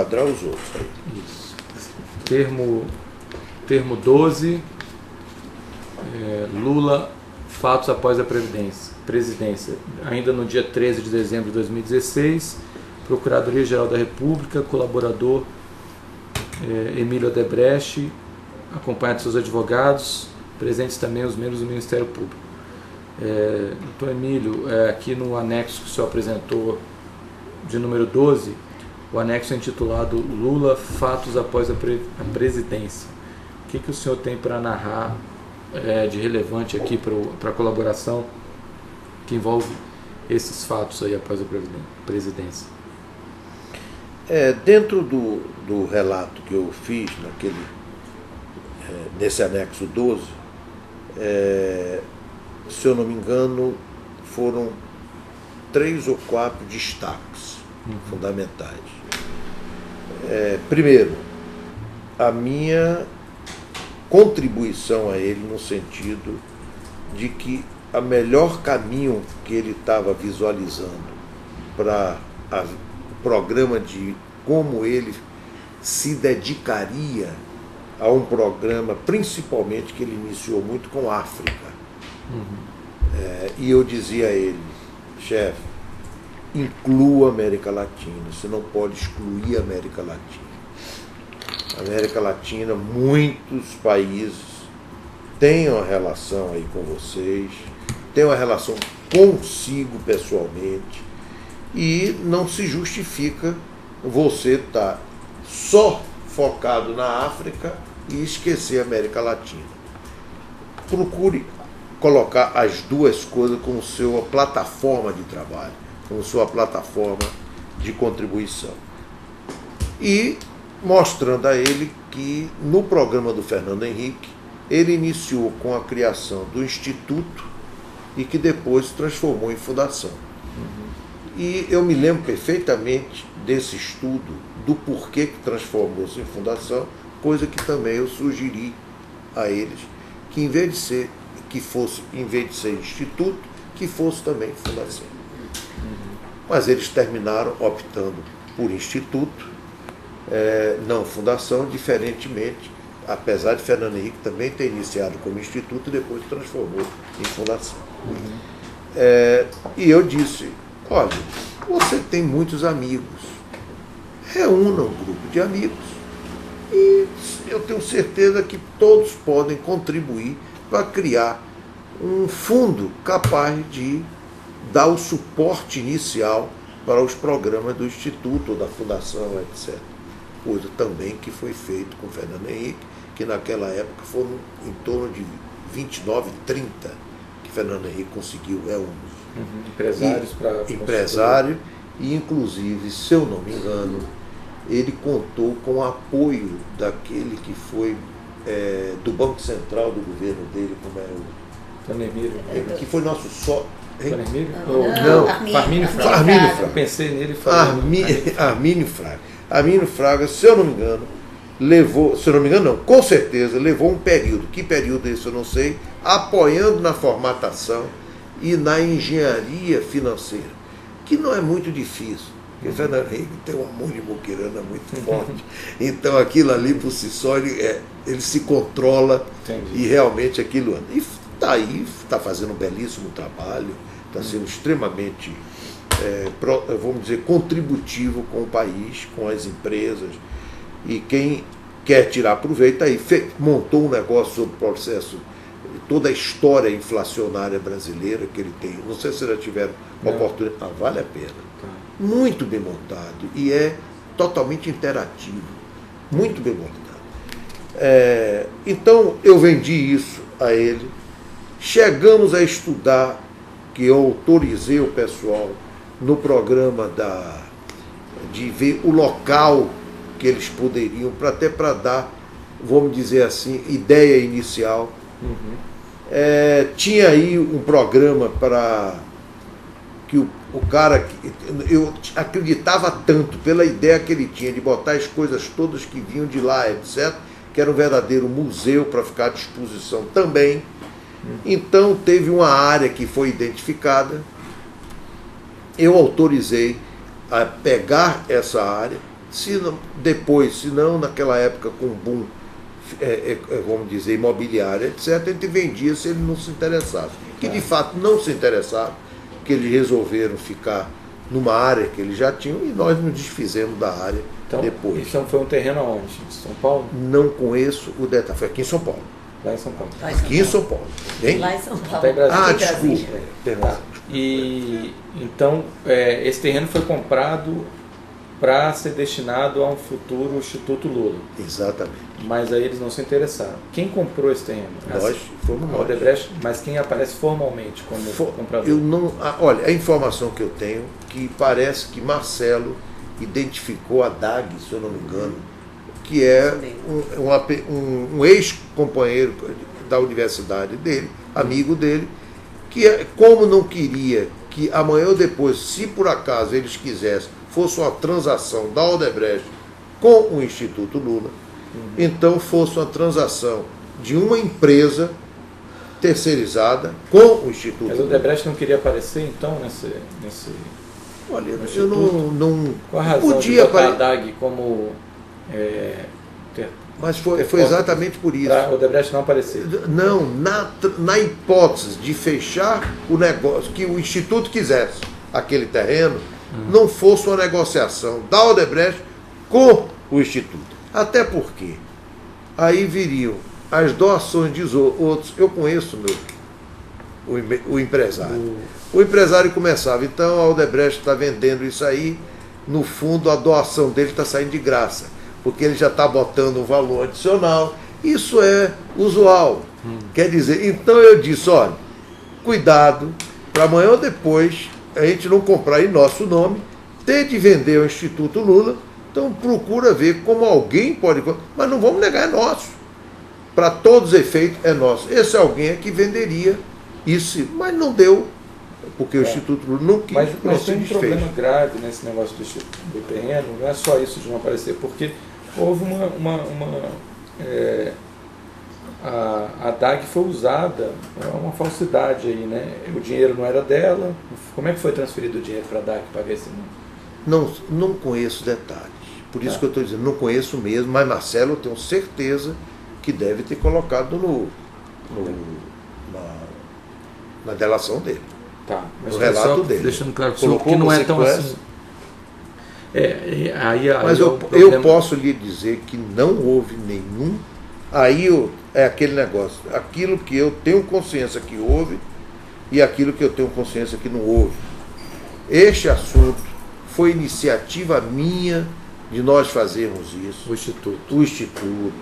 Padrão os outros. Isso. Termo 12, Lula, fatos após a presidência. Ainda no dia 13 de dezembro de 2016, Procuradoria-Geral da República, colaborador Emílio Odebrecht, acompanhado de seus advogados, presentes também os membros do Ministério Público. Doutor Emílio, aqui no anexo que o senhor apresentou, de número 12, o anexo é intitulado Lula, fatos após a presidência. O que o senhor tem para narrar de relevante aqui para a colaboração que envolve esses fatos aí após a presidência? Dentro do relato que eu fiz nesse anexo 12, se eu não me engano, foram 3 ou 4 destaques fundamentais. Primeiro, a minha contribuição a ele no sentido de que o melhor caminho que ele estava visualizando para o programa de como ele se dedicaria a um programa, principalmente que ele iniciou muito com a África. E eu dizia a ele, chefe, inclua a América Latina, você não pode excluir a América Latina. A América Latina, muitos países têm uma relação aí com vocês, têm uma relação consigo pessoalmente, e não se justifica você estar só focado na África e esquecer a América Latina. Procure colocar as duas coisas como sua plataforma de trabalho, como sua plataforma de contribuição. E mostrando a ele que no programa do Fernando Henrique, ele iniciou com a criação do Instituto e que depois se transformou em fundação. E eu me lembro perfeitamente desse estudo, do porquê que transformou-se em fundação, coisa que também eu sugeri a eles, que em vez de ser instituto, que fosse também fundação. Mas eles terminaram optando por instituto, não fundação, diferentemente, apesar de Fernando Henrique também ter iniciado como instituto e depois transformou em fundação. E eu disse, olha, você tem muitos amigos, reúna um grupo de amigos e eu tenho certeza que todos podem contribuir para criar um fundo capaz de dar o suporte inicial para os programas do Instituto ou da Fundação, etc. Coisa também que foi feito com Fernando Henrique, que naquela época foram em torno de 29, 30 que Fernando Henrique conseguiu empresários para empresário, e inclusive, se eu não me engano, ele contou com o apoio daquele que foi do Banco Central do governo dele, como é o... que foi nosso sócio. Não, Armínio Fraga. Eu pensei nele e Armínio Fraga. Armínio Fraga, se eu não me engano, com certeza levou um período, que período esse eu não sei, apoiando na formatação e na engenharia financeira, que não é muito difícil, porque Fernando Henrique tem um amor de muquirana muito forte, então aquilo ali por si só, ele se controla. Entendi. E realmente aquilo anda. E está aí, está fazendo um belíssimo trabalho, está sendo extremamente, vamos dizer, contributivo com o país, com as empresas, e quem quer tirar proveito aí, montou um negócio sobre o processo, toda a história inflacionária brasileira que ele tem, não sei se já tiveram oportunidade, vale a pena, muito bem montado, e é totalmente interativo, muito bem montado. Então eu vendi isso a ele, chegamos a estudar, que eu autorizei o pessoal no programa de ver o local que eles poderiam, até para dar, vamos dizer assim, ideia inicial. Tinha aí um programa para que o cara, eu acreditava tanto pela ideia que ele tinha de botar as coisas todas que vinham de lá, etc., que era um verdadeiro museu para ficar à disposição também. Então teve uma área que foi identificada, eu autorizei a pegar essa área Se não, depois, se não naquela época com boom, vamos dizer, imobiliária, etc., a gente vendia se ele não se interessasse. Que de fato não se interessaram, que eles resolveram ficar numa área que eles já tinham e nós nos desfizemos da área depois. Isso foi um terreno aonde? Em São Paulo? Não conheço o detalhe, foi aqui em São Paulo. Lá em São Paulo. Aqui em São Paulo. Bem? Lá em São Paulo. Até em Brasília. Ah, desculpa. Tá. E então esse terreno foi comprado para ser destinado a um futuro Instituto Lula. Exatamente. Mas aí eles não se interessaram. Quem comprou esse terreno? Nós fomos a Odebrecht, mas quem aparece formalmente como comprador? Eu não, olha, a informação que eu tenho que parece que Marcelo identificou a DAG, se eu não me engano, que é um ex-companheiro da universidade dele, amigo dele, que como não queria que amanhã ou depois, se por acaso eles quisessem, fosse uma transação da Odebrecht com o Instituto Lula, então fosse uma transação de uma empresa terceirizada com o Instituto Lula. Mas o Odebrecht não queria aparecer, então, nesse olha, eu não Qual a razão podia de botar a DAG como... mas foi exatamente por isso. Para o Odebrecht não aparecer. Não, na hipótese de fechar o negócio, que o Instituto quisesse aquele terreno, não fosse uma negociação da Odebrecht com o Instituto. Até porque aí viriam as doações de outros. Eu conheço o empresário. O empresário começava, então a Odebrecht está vendendo isso aí, no fundo a doação dele está saindo de graça, porque ele já está botando um valor adicional. Isso é usual. Quer dizer, então eu disse, olha, cuidado, para amanhã ou depois a gente não comprar em nosso nome, ter de vender ao Instituto Lula, então procura ver como alguém pode... Mas não vamos negar, é nosso. Para todos os efeitos, é nosso. Esse alguém é que venderia isso, mas não deu, porque o Instituto Lula não quis. Mas tem um problema grave nesse negócio do terreno, não é só isso de não aparecer, porque houve a DAG foi usada, é uma falsidade aí, né? O dinheiro não era dela. Como é que foi transferido o dinheiro para a DAG pagar esse número? Não conheço detalhes. Por isso que eu estou dizendo, não conheço mesmo, mas Marcelo eu tenho certeza que deve ter colocado na delação dele. Tá, mas no relato dele. Deixando claro que não é tão assim. Mas eu posso lhe dizer que não houve nenhum. É aquele negócio, aquilo que eu tenho consciência que houve e aquilo que eu tenho consciência que não houve. Este assunto foi iniciativa minha de nós fazermos isso. O Instituto.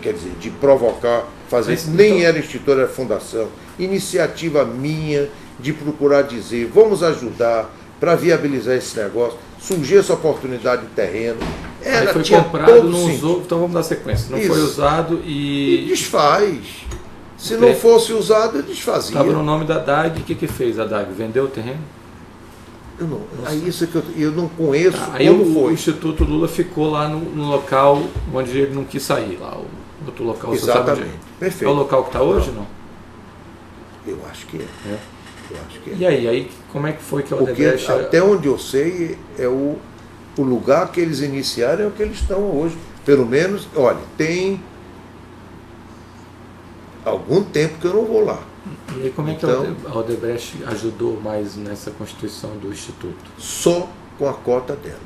Quer dizer, de provocar, fazer isso. Nem era instituto, era fundação. Iniciativa minha de procurar dizer, vamos ajudar para viabilizar esse negócio. Surgiu essa oportunidade de terreno. Foi comprado, não usou, então vamos dar sequência. Não foi usado e desfaz. Se não fosse usado, ele desfazia. Estava no nome da DAG, o que fez a DAG? Vendeu o terreno? Isso que eu não conheço. Aí o Instituto Lula ficou lá no local onde ele não quis sair, lá o outro local. Exatamente. Perfeito. É o local que está hoje, não? Eu acho que é. Eu acho que é. E aí, como é que foi que a Odebrecht... Porque até onde eu sei, é o lugar que eles iniciaram é o que eles estão hoje. Pelo menos, olha, tem algum tempo que eu não vou lá. E aí, como é que a Odebrecht ajudou mais nessa constituição do Instituto? Só com a cota dela.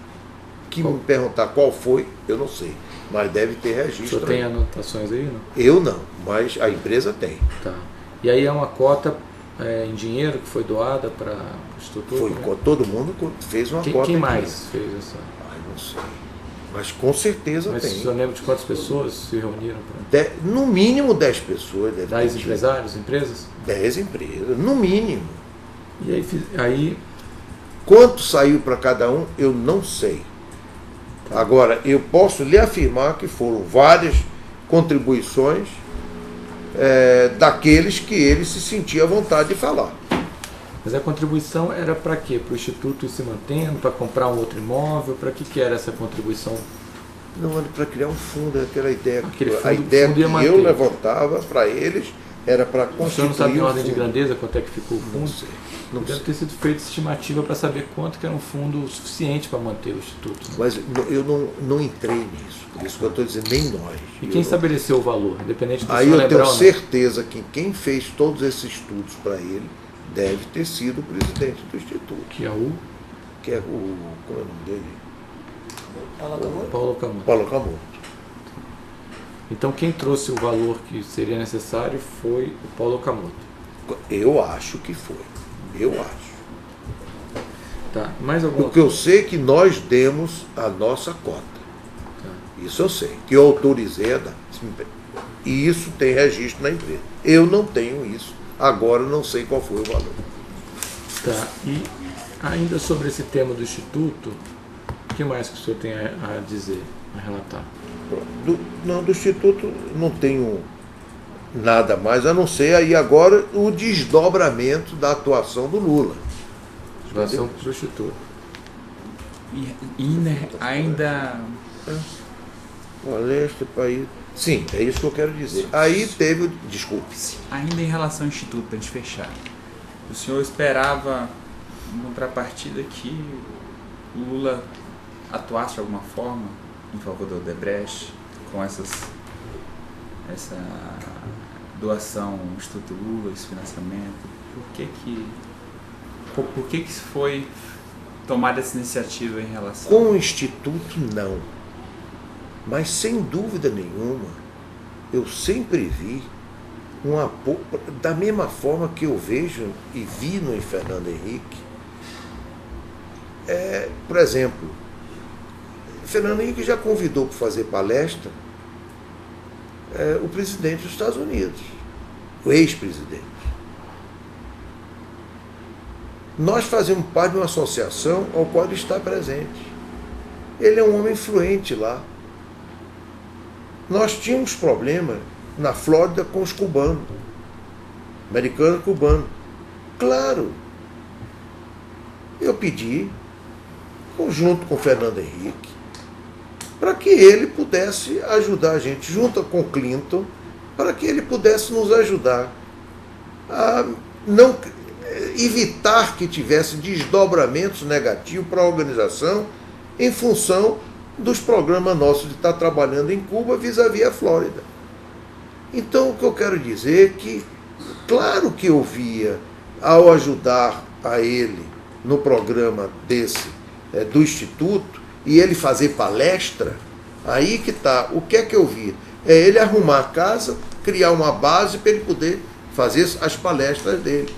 Que me perguntar qual foi, eu não sei. Mas deve ter registro. O senhor tem anotações aí, não? Eu não, mas a empresa tem. Tá. E aí é uma cota em dinheiro que foi doada para o Instituto? Foi, todo mundo fez uma cota. Quem mais fez essa? Não sei. Mas com certeza mas tem. Mas o senhor lembra de quantas pessoas se reuniram? No mínimo 10 pessoas. 10 empresários, empresas? 10 empresas, no mínimo. E aí... Quanto saiu para cada um, eu não sei. Tá. Agora, eu posso lhe afirmar que foram várias contribuições daqueles que ele se sentia à vontade de falar. Mas a contribuição era para quê? Para o Instituto ir se mantendo, para comprar um outro imóvel? Para que era essa contribuição? Não, era para criar um fundo, aquela ideia. Aquele fundo, a ideia fundo que eu levantava para eles era para O constituir. senhor não sabe em o ordem de fundo. grandeza quanto é que ficou o fundo? Não sei. Não Deve sei. ter sido feita estimativa para saber quanto que era um fundo suficiente para manter o Instituto. Né? Mas eu não entrei nisso. Por isso que eu estou dizendo, nem nós. E quem estabeleceu o valor, independente do Aí senhor eu tenho lembrar ou não? certeza que quem fez todos esses estudos para ele deve ter sido o presidente do Instituto. Que é o Que é o. Como é o nome dele? Paulo Camoto. Paulo Camoto. Então quem trouxe o valor que seria necessário foi o Paulo Camoto. Eu acho que foi. Eu acho. Tá. Mais alguma Porque eu sei que nós demos a nossa cota. Tá. Isso eu sei. Que eu autorizei a dar. E isso tem registro na empresa. Eu não tenho isso. Agora eu não sei qual foi o valor. Tá. E ainda sobre esse tema do Instituto, o que mais que o senhor tem a dizer, a relatar? Do Instituto não tenho nada mais, a não ser aí agora o desdobramento da atuação do Lula. Relação para o Instituto. Ainda. Olha este país. Sim, é isso que eu quero dizer. Aí teve o. Desculpe. Ainda em relação ao Instituto, para a gente fechar, o senhor esperava, em contrapartida, que o Lula atuasse de alguma forma em favor do Odebrecht, com essa doação ao Instituto Lula, esse financiamento? Por que foi tomada essa iniciativa em relação... Com o Instituto, não. Mas, sem dúvida nenhuma, eu sempre vi um apoio, da mesma forma que eu vejo e vi no Fernando Henrique. Por exemplo, Fernando Henrique já convidou para fazer palestra o presidente dos Estados Unidos, o ex-presidente. Nós fazemos parte de uma associação ao qual ele está presente. Ele é um homem influente lá. Nós tínhamos problema na Flórida com os cubanos, americano e cubano. Claro, eu pedi, junto com o Fernando Henrique, para que ele pudesse ajudar a gente, junto com o Clinton, para que ele pudesse nos ajudar a não evitar que tivesse desdobramentos negativos para a organização em função dos programas nossos de estar trabalhando em Cuba vis-à-vis a Flórida. Então, o que eu quero dizer é que, claro que eu via, ao ajudar a ele no programa do Instituto, e ele fazer palestra, aí que está. O que é que eu vi? É ele arrumar a casa, criar uma base para ele poder fazer as palestras dele.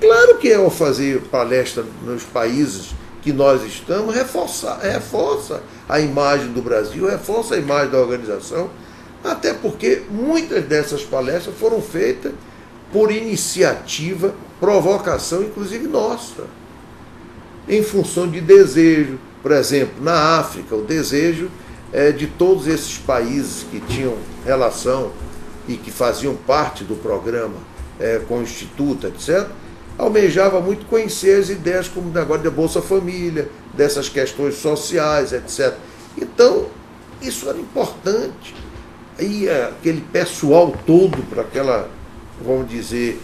Claro que ao fazer palestra nos países que nós estamos, reforça a imagem do Brasil, reforça a imagem da organização, até porque muitas dessas palestras foram feitas por iniciativa, provocação, inclusive nossa, em função de desejo. Por exemplo, na África, o desejo de todos esses países que tinham relação e que faziam parte do programa com o Instituto, etc., almejava muito conhecer as ideias como o negócio da Bolsa Família, dessas questões sociais, etc. Então, isso era importante. E aquele pessoal todo para aquela, vamos dizer,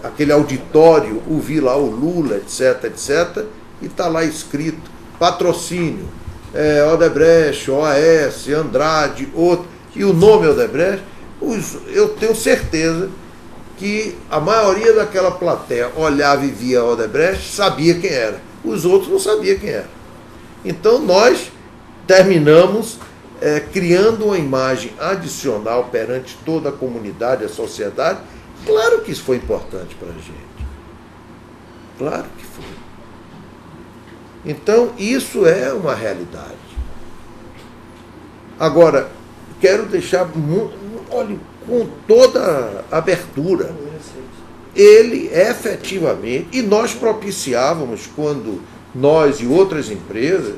aquele auditório, ouvir lá o Lula, etc., etc., e está lá escrito patrocínio, Odebrecht, OAS, Andrade, outro, e o nome Odebrecht, eu tenho certeza que a maioria daquela plateia olhava e via Odebrecht, sabia quem era. Os outros não sabiam quem era. Então nós terminamos criando uma imagem adicional perante toda a comunidade, a sociedade. Claro que isso foi importante para a gente. Claro que foi. Então, isso é uma realidade. Agora, quero deixar, olha, com toda a abertura, ele efetivamente, e nós propiciávamos, quando nós e outras empresas,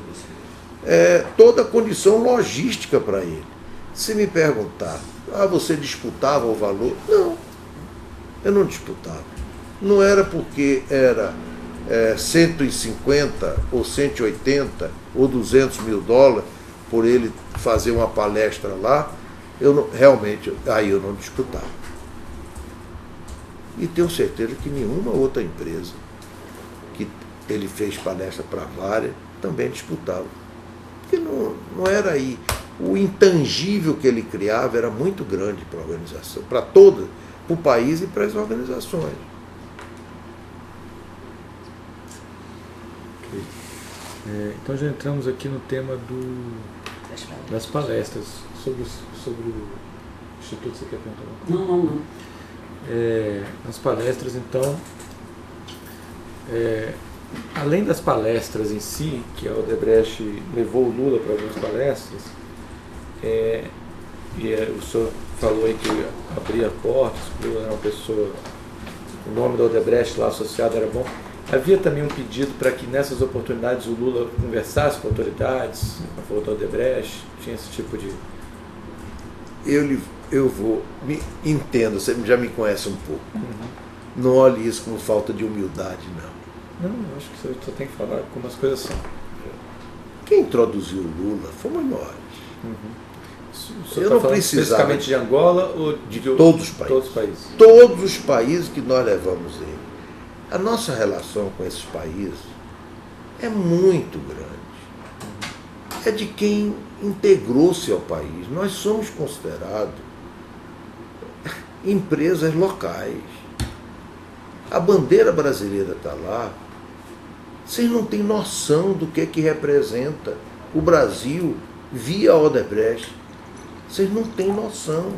toda a condição logística para ele. Se me perguntar, você disputava o valor? Não, eu não disputava. Não era porque era 150 ou 180 ou 200 mil dólares por ele fazer uma palestra lá, realmente, aí eu não disputava. E tenho certeza que nenhuma outra empresa que ele fez palestra para várias também disputava. Porque não era aí. O intangível que ele criava era muito grande para a organização, para toda, para o país e para as organizações. Okay. Então já entramos aqui no tema das palestras. Sobre o Instituto, você quer perguntar? Não. Nas palestras, então, além das palestras em si, que a Odebrecht levou o Lula para algumas palestras, o senhor falou aí que abria portas, que o Lula era uma pessoa, o nome da Odebrecht lá associado era bom. Havia também um pedido para que nessas oportunidades o Lula conversasse com autoridades, a favor da Odebrecht, tinha esse tipo de... Entendo, você já me conhece um pouco. Não olhe isso como falta de humildade, não. Não, eu acho que você só tem que falar como as coisas são. Quem introduziu o Lula fomos nós. O senhor está falando especificamente de Angola ou de todos os países? Todos os países. Todos os países que nós levamos ele. A nossa relação com esses países é muito grande. É de quem integrou-se ao país. Nós somos considerados empresas locais. A bandeira brasileira está lá. Vocês não têm noção do que representa o Brasil via Odebrecht. Vocês não têm noção.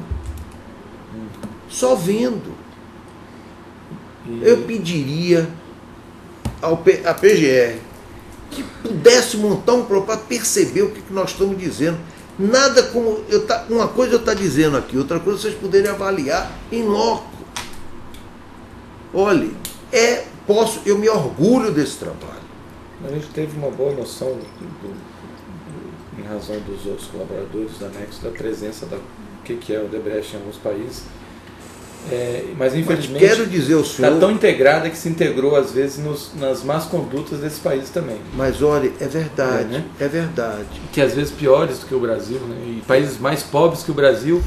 Só vendo. Eu pediria à PGR que pudesse montar um programa para perceber o que nós estamos dizendo. Nada como... uma coisa eu estou dizendo aqui, outra coisa vocês poderem avaliar em loco. Olhe, eu me orgulho desse trabalho. A gente teve uma boa noção, em razão dos outros colaboradores da Nexo, da presença do que é o Odebrecht em alguns países. Mas infelizmente quero dizer ao senhor, está tão integrada que se integrou às vezes nas más condutas desses países também. Mas olha, é verdade, né? É verdade. Que às vezes piores do que o Brasil, né? E países mais pobres que o Brasil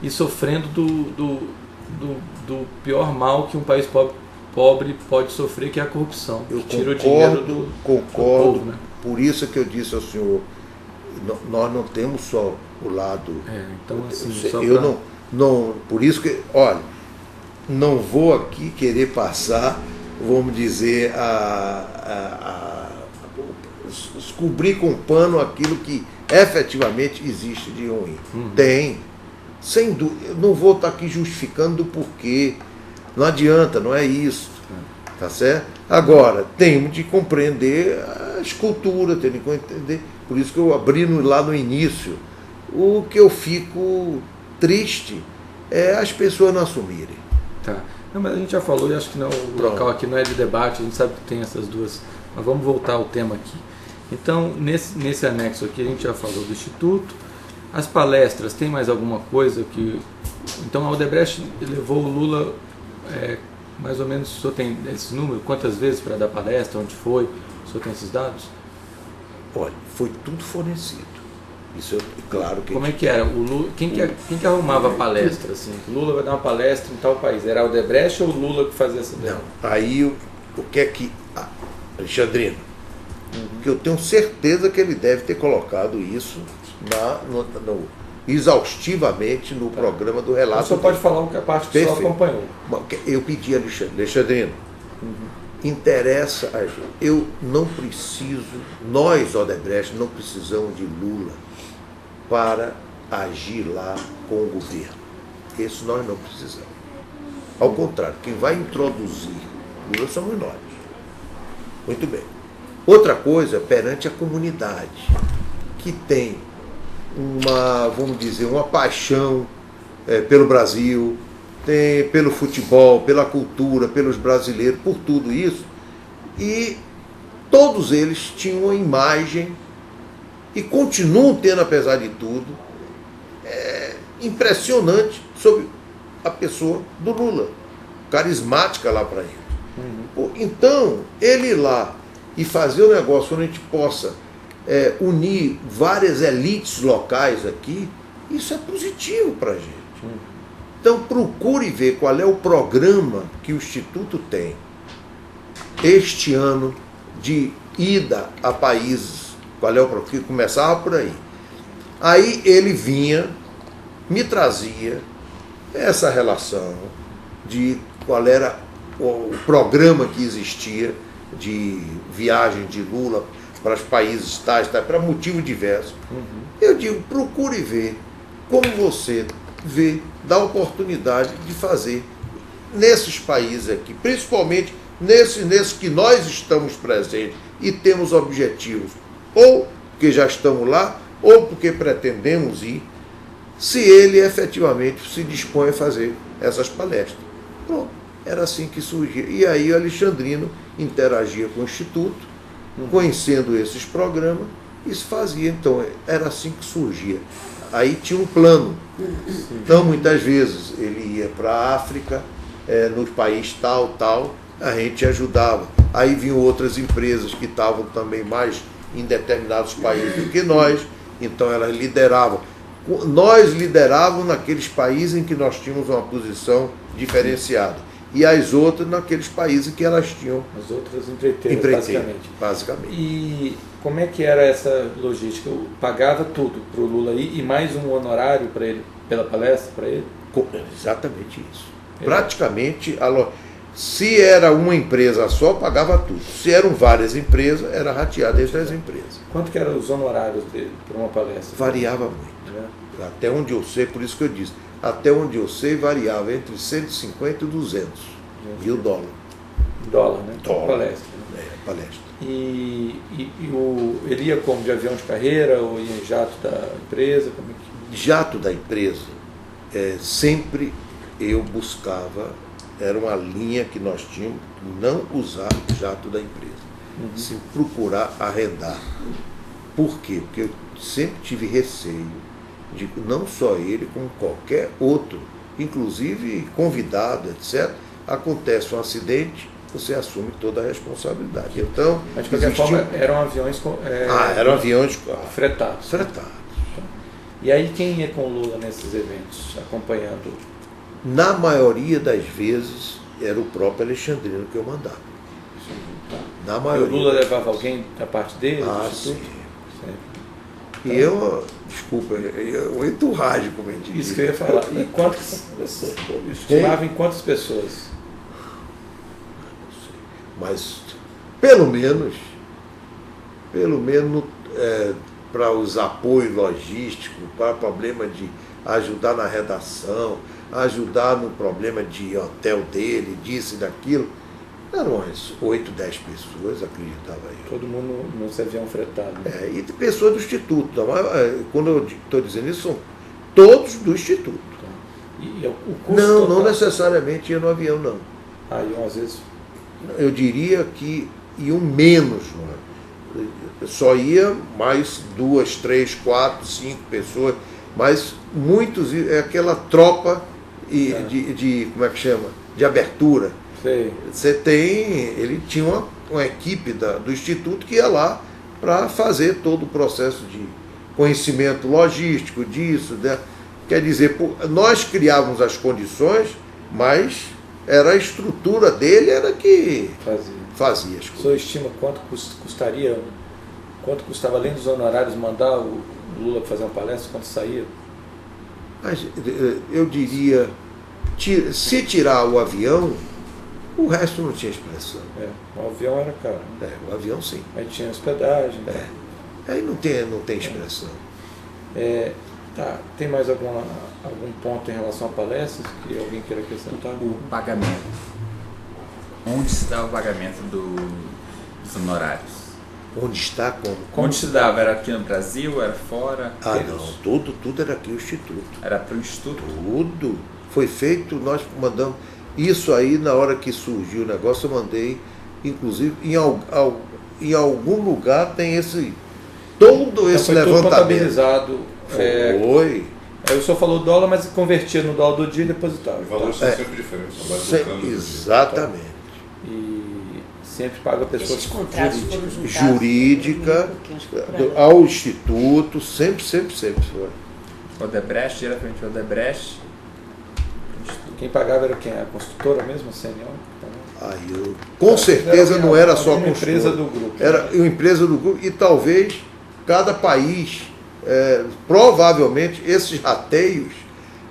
e sofrendo do pior mal que um país pobre pode sofrer, que é a corrupção. Eu tira o dinheiro do povo, né? Por isso que eu disse ao senhor, nós não temos só o lado... então assim, por isso que, olha, não vou aqui querer passar, vamos dizer, cobrir com pano aquilo que efetivamente existe de ruim. Tem, sem dúvida. Eu não vou estar aqui justificando o porquê. Não adianta, não é isso. Tá certo? Agora, temos de compreender a escultura, temos de entender. Por isso que eu abri lá no início. O que eu fico triste é as pessoas não assumirem. Tá. Não, mas a gente já falou, e acho que não, o local aqui não é de debate, a gente sabe que tem essas duas, mas vamos voltar ao tema aqui. Então, nesse anexo aqui, a gente já falou do Instituto. As palestras, tem mais alguma coisa que... Então, a Odebrecht levou o Lula, mais ou menos, o senhor tem esse número? Quantas vezes para dar palestra? Onde foi? O senhor tem esses dados? Olha, foi tudo fornecido. Isso é claro que... Como é que era? O Lula, quem que arrumava a palestra? Assim? O Lula vai dar uma palestra em tal país. Era o Odebrecht ou o Lula que fazia essa ideia? Não. Aí, o que é que... Alexandrino, que eu tenho certeza que ele deve ter colocado isso exaustivamente no programa do relato. O senhor pode falar a parte que o senhor acompanhou. Eu pedi a Alexandrino, interessa a gente. Eu não preciso, nós, Odebrecht, não precisamos de Lula para agir lá com o governo. Isso nós não precisamos. Ao contrário, quem vai introduzir Lula somos nós. Muito bem. Outra coisa, perante a comunidade, que tem vamos dizer, uma paixão pelo Brasil, pelo futebol, pela cultura, pelos brasileiros, por tudo isso, e todos eles tinham uma imagem, e continuam tendo, apesar de tudo, impressionante sobre a pessoa do Lula, carismática lá para ele. Então, ele ir lá e fazer o negócio onde a gente possa unir várias elites locais aqui, isso é positivo para a gente. Então procure ver qual é o programa que o Instituto tem este ano de ida a países, qual é o programa, que começava por aí. Aí ele vinha, me trazia essa relação de qual era o programa que existia de viagem de Lula para os países tais, para motivos diversos. Eu digo, procure ver como você vê, dá oportunidade de fazer nesses países aqui, principalmente nesses que nós estamos presentes e temos objetivos, ou porque já estamos lá, ou porque pretendemos ir, se ele efetivamente se dispõe a fazer essas palestras. Pronto, era assim que surgia. E aí o Alexandrino interagia com o Instituto, conhecendo esses programas, e se fazia. Então, era assim que surgia. Aí tinha um plano. Então, muitas vezes, ele ia para a África, nos países tal, a gente ajudava. Aí vinham outras empresas que estavam também mais em determinados países do que nós, então elas lideravam. Nós liderávamos naqueles países em que nós tínhamos uma posição diferenciada, e as outras naqueles países que elas tinham. As outras empreiteiras, basicamente. E como é que era essa logística? Eu pagava tudo para o Lula ir e mais um honorário para ele, pela palestra para ele? Exatamente isso. Praticamente, se era uma empresa só, pagava tudo. Se eram várias empresas, era rateado entre as empresas. Quanto que eram os honorários dele para uma palestra? Variava muito. Até onde eu sei, por isso que eu disse, até onde eu sei, variava entre 150 e 200 mil dólares. Dólar, né? Dólar. Palestra. Palestra. Ele ia como de avião de carreira ou ia em jato da empresa? Como é que... Jato da empresa, sempre eu buscava, era uma linha que nós tínhamos, não usar jato da empresa, se procurar arrendar. Por quê? Porque eu sempre tive receio de não só ele, como qualquer outro, inclusive convidado, etc., acontece um acidente, você assume toda a responsabilidade. Então, mas de qualquer forma, eram aviões eram aviões fretados. E aí quem ia com o Lula nesses eventos, acompanhando? Na maioria das vezes, era o próprio Alexandrino que eu mandava. Na maioria. E o Lula levava alguém da parte dele? Sim. E eu, desculpa, o entourage, como a gente diz. Isso que eu ia falar. E quantas pessoas? Estimava em quantas pessoas? Mas, pelo menos para os apoios logísticos, para problema de ajudar na redação, ajudar no problema de hotel dele, disso e daquilo, eram umas 8, 10 pessoas, acreditava eu. Todo mundo nesse avião fretado. Né? E pessoas do Instituto. Quando eu estou dizendo isso, são todos do Instituto. E o custo não necessariamente ia no avião, não. Iam às vezes... Eu diria que iam menos. Só ia mais 2, 3, 4, 5 pessoas, mas muitos, aquela tropa de como é que chama? De abertura. Sei. Ele tinha uma equipe do Instituto que ia lá para fazer todo o processo de conhecimento logístico disso, né? Quer dizer, nós criávamos as condições, mas era a estrutura dele era que fazia as coisas. O senhor estima quanto custaria, quanto custava, além dos honorários, mandar o Lula fazer uma palestra, quanto saía? Mas, eu diria, se tirar o avião, o resto não tinha expressão. O avião era caro. O avião sim. Aí tinha hospedagem. Aí não tem expressão. Tem mais algum ponto em relação a palestras que alguém queira acrescentar? O pagamento. Onde se dá o pagamento dos honorários? Onde está? Onde se dava? Era aqui no Brasil? Era fora? Não. Tudo era aqui o Instituto. Era para o Instituto? Tudo. Foi feito, nós mandamos. Isso aí, na hora que surgiu o negócio, eu mandei, inclusive, em algum lugar tem todo esse levantamento. Tudo contabilizado. Foi. O senhor falou dólar, mas convertia no dólar do dia e depositava. Os valores são sempre diferentes. Exatamente. E sempre paga pessoas jurídica ao Instituto, sempre foi. Odebrecht, diretamente Odebrecht, Quem pagava era quem? A construtora mesmo, a CNO? Aí com certeza não era só a uma empresa construtora. do grupo. Era uma empresa do grupo e talvez cada país, provavelmente esses rateios,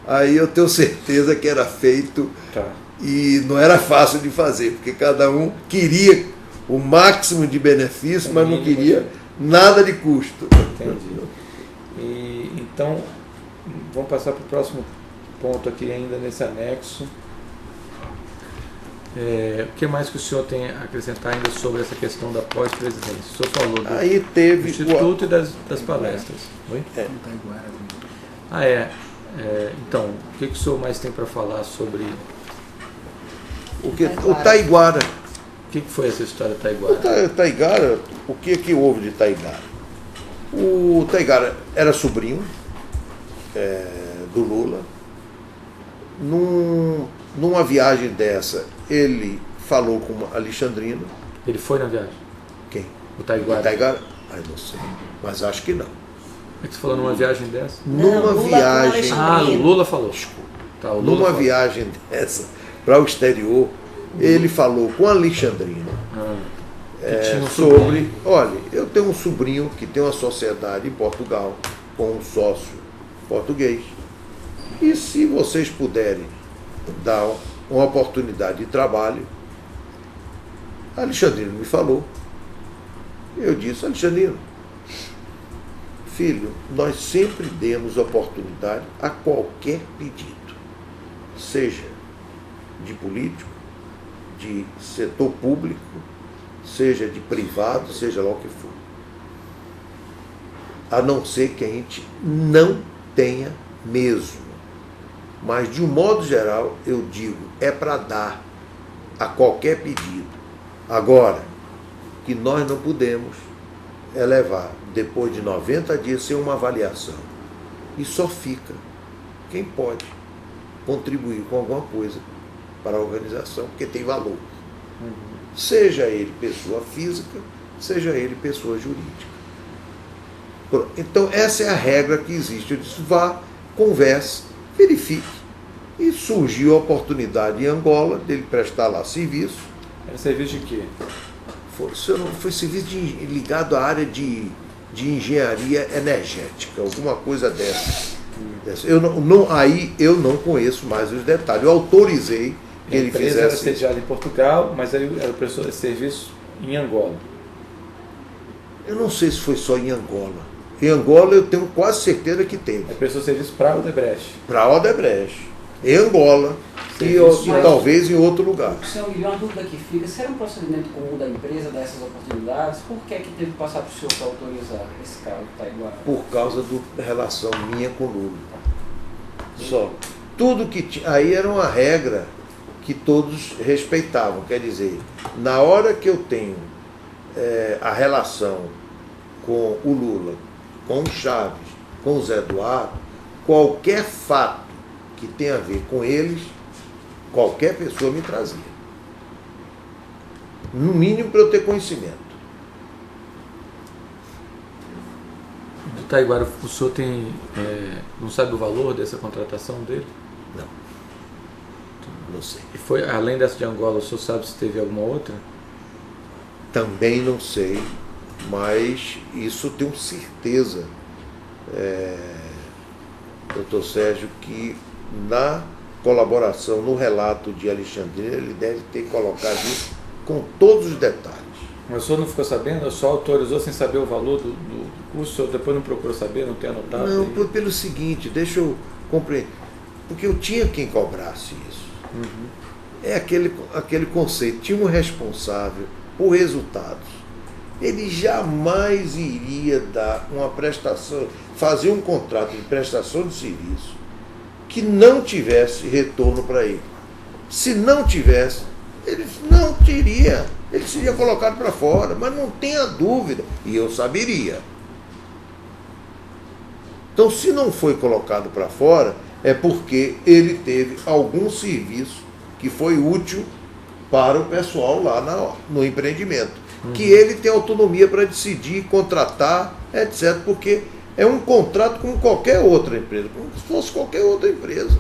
aí eu tenho certeza que era feito Tá. e não era fácil de fazer, porque cada um queria o máximo de benefício, mas não queria nada de custo. Entendi. E, então, vamos passar para o próximo ponto aqui ainda nesse anexo. O que mais que o senhor tem a acrescentar ainda sobre essa questão da pós-presidência? O senhor falou do Aí teve Instituto e das palestras. Oi? Então, o que o senhor mais tem para falar sobre... o Taiguara. O que foi essa história do Taiguara? O Taiguara, o que houve de Taiguara? O Taiguara era sobrinho do Lula. Numa viagem dessa, ele falou com Alexandrino. Ele foi na viagem? Quem? O Taiguara? O Taiguara? Ai, não sei, mas acho que não. É que você falou numa viagem dessa? Numa viagem... o Lula falou. Tá, o Lula numa falou. viagem dessa para o exterior, ele falou com Alexandrino que tinha um sobre... sobrinho. Olha, eu tenho um sobrinho que tem uma sociedade em Portugal com um sócio português. E se vocês puderem dar uma oportunidade de trabalho, Alexandrino me falou. Eu disse, Alexandrino, filho, nós sempre demos oportunidade a qualquer pedido, seja de político, de setor público, seja de privado, seja lá o que for. A não ser que a gente não tenha mesmo. Mas, de um modo geral, eu digo, é para dar a qualquer pedido. Agora, que nós não podemos levar, depois de 90 dias, sem uma avaliação. E só fica quem pode contribuir com alguma coisa para a organização, porque tem valor. Seja ele pessoa física, seja ele pessoa jurídica. Então, essa é a regra que existe. Eu disse, vá, converse, verifique. E surgiu a oportunidade em Angola dele prestar lá serviço. Era serviço de quê? Foi serviço ligado à área de engenharia energética, alguma coisa dessa. Aí eu não conheço mais os detalhes. Eu autorizei que ele fizesse. Era sediada em Portugal, mas aí era prestou esse serviço em Angola. Eu não sei se foi só em Angola. Em Angola eu tenho quase certeza que teve. Ele prestou serviço para a Odebrecht. Para a Odebrecht. Em Angola e talvez em outro lugar. Senhor Guilherme, uma dúvida que fica, se era um procedimento comum da empresa dar essas oportunidades, por que teve que passar para o senhor para autorizar esse caso do Taiguara? Por causa da relação minha com o Lula. Só. Tudo que tinha. Aí era uma regra que todos respeitavam. Quer dizer, na hora que eu tenho a relação com o Lula, com o Chaves, com o Zé Eduardo, qualquer fato que tem a ver com eles, qualquer pessoa me trazia. No mínimo para eu ter conhecimento. Do Taiguara, o senhor não sabe o valor dessa contratação dele? Não sei. E foi, além dessa de Angola, o senhor sabe se teve alguma outra? Também não sei, mas isso eu tenho certeza, doutor Sérgio, que na colaboração, no relato de Alexandrino, ele deve ter colocado isso com todos os detalhes. Mas o senhor não ficou sabendo? O senhor autorizou sem saber o valor do curso? O senhor depois não procurou saber, não tem anotado? Não, pelo seguinte, deixa eu compreender. Porque eu tinha quem cobrasse isso. É aquele conceito. Tinha um responsável por resultados. Ele jamais iria dar uma prestação, fazer um contrato de prestação de serviço que não tivesse retorno para ele. Se não tivesse, ele não teria, ele seria colocado para fora, mas não tenha dúvida, e eu saberia. Então, se não foi colocado para fora, é porque ele teve algum serviço que foi útil para o pessoal lá no empreendimento. Que ele tem autonomia para decidir, contratar, etc. Porque é um contrato como qualquer outra empresa, como se fosse qualquer outra empresa.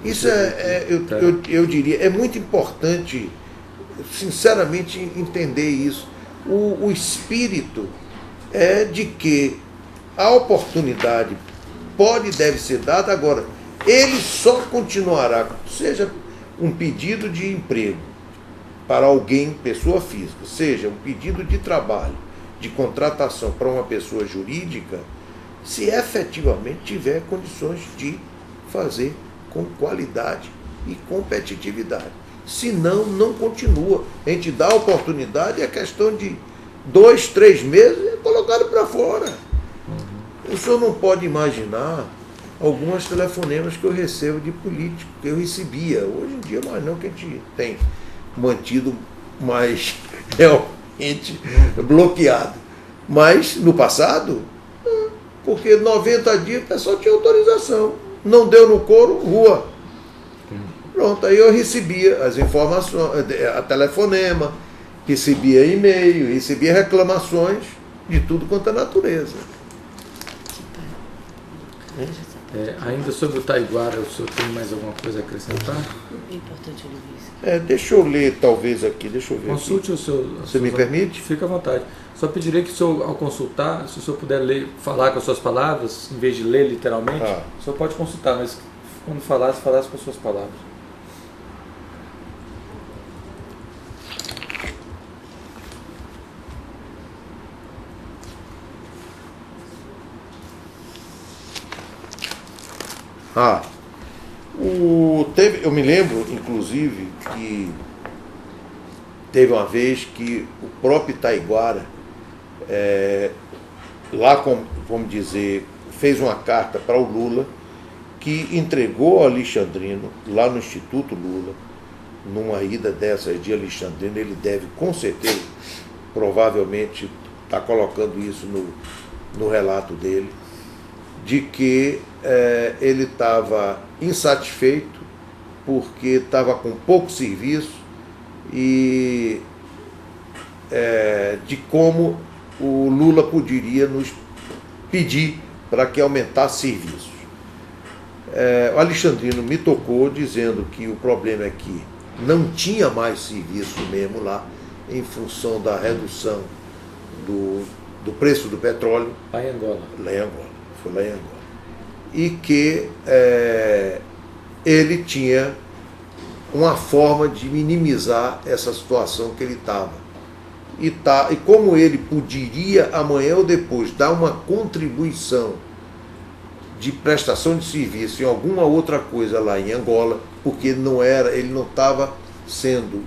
Isso eu diria, é muito importante, sinceramente, entender isso. O espírito é de que a oportunidade pode e deve ser dada. Agora, ele só continuará, seja um pedido de emprego para alguém, pessoa física, seja um pedido de trabalho, de contratação para uma pessoa jurídica, se efetivamente tiver condições de fazer com qualidade e competitividade. Senão, não continua. A gente dá a oportunidade e a questão de 2, 3 meses é colocado para fora. O senhor não pode imaginar alguns telefonemas que eu recebo de político, que eu recebia. Hoje em dia, mais não, que a gente tem mantido mais realmente bloqueado. Mas, no passado, porque 90 dias o pessoal tinha autorização. Não deu no couro, rua. Pronto, aí eu recebia as informações, a telefonema, recebia e-mail, recebia reclamações de tudo quanto é natureza. Ainda sobre o Taiguara, o senhor tem mais alguma coisa a acrescentar? É importante ouvir isso. Deixa eu ler talvez aqui, deixa eu ver. Consulte aqui. o seu... Você me permite? Fica à vontade. Só pedirei que o senhor, ao consultar, se o senhor puder ler, falar com as suas palavras, em vez de ler literalmente, o senhor pode consultar, mas quando falasse com as suas palavras. Eu me lembro, inclusive, que teve uma vez que o próprio Taiguara, lá, vamos dizer, fez uma carta para o Lula, que entregou ao Alexandrino, lá no Instituto Lula, numa ida dessas de Alexandrino. Ele deve, com certeza, provavelmente, estar colocando isso no relato dele, de que ele estava insatisfeito porque estava com pouco serviço e de como o Lula poderia nos pedir para que aumentasse serviços. O Alexandrino me tocou dizendo que o problema é que não tinha mais serviço mesmo lá, em função da redução do preço do petróleo. Lá em Angola. Foi lá em Angola. E que ele tinha uma forma de minimizar essa situação que ele estava. E como ele poderia, amanhã ou depois, dar uma contribuição de prestação de serviço em alguma outra coisa lá em Angola, porque ele não estava saindo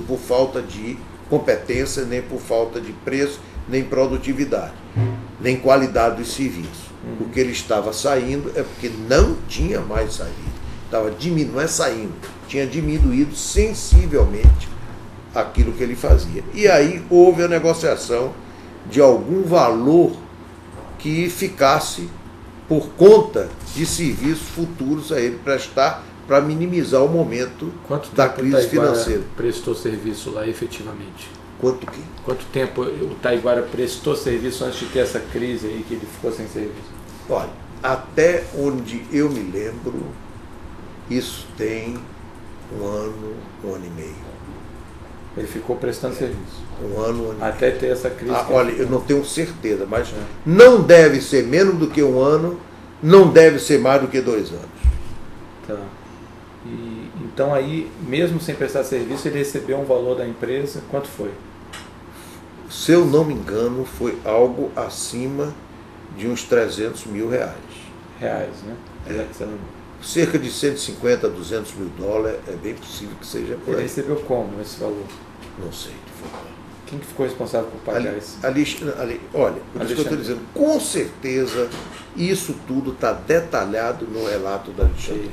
por falta de competência, nem por falta de preço, nem produtividade, nem qualidade dos serviços. O que ele estava saindo é porque não tinha mais saído. Não é saindo, tinha diminuído sensivelmente aquilo que ele fazia. E aí houve a negociação de algum valor que ficasse por conta de serviços futuros a ele prestar para minimizar o momento da crise financeira. Prestou serviço lá efetivamente? Quanto tempo o Taiguara prestou serviço antes de ter essa crise aí que ele ficou sem serviço? Olha, até onde eu me lembro, isso tem 1 ano, 1 ano e meio. Ele ficou prestando serviço? 1 ano, 1 ano e meio. Até ter essa crise? Olha, eu não tenho certeza, mas não deve ser menos do que 1 ano, não deve ser mais do que 2 anos. Tá. Então aí, mesmo sem prestar serviço, ele recebeu um valor da empresa, quanto foi? Se eu não me engano, foi algo acima de uns 300 mil reais. Reais, né? Cerca de 150 a 200 mil dólares, é bem possível que seja por aí. Ele recebeu como esse valor? Não sei. Quem que ficou responsável por pagar isso? Olha, por isso que eu estou dizendo, com certeza, isso tudo está detalhado no relato da Alexandre.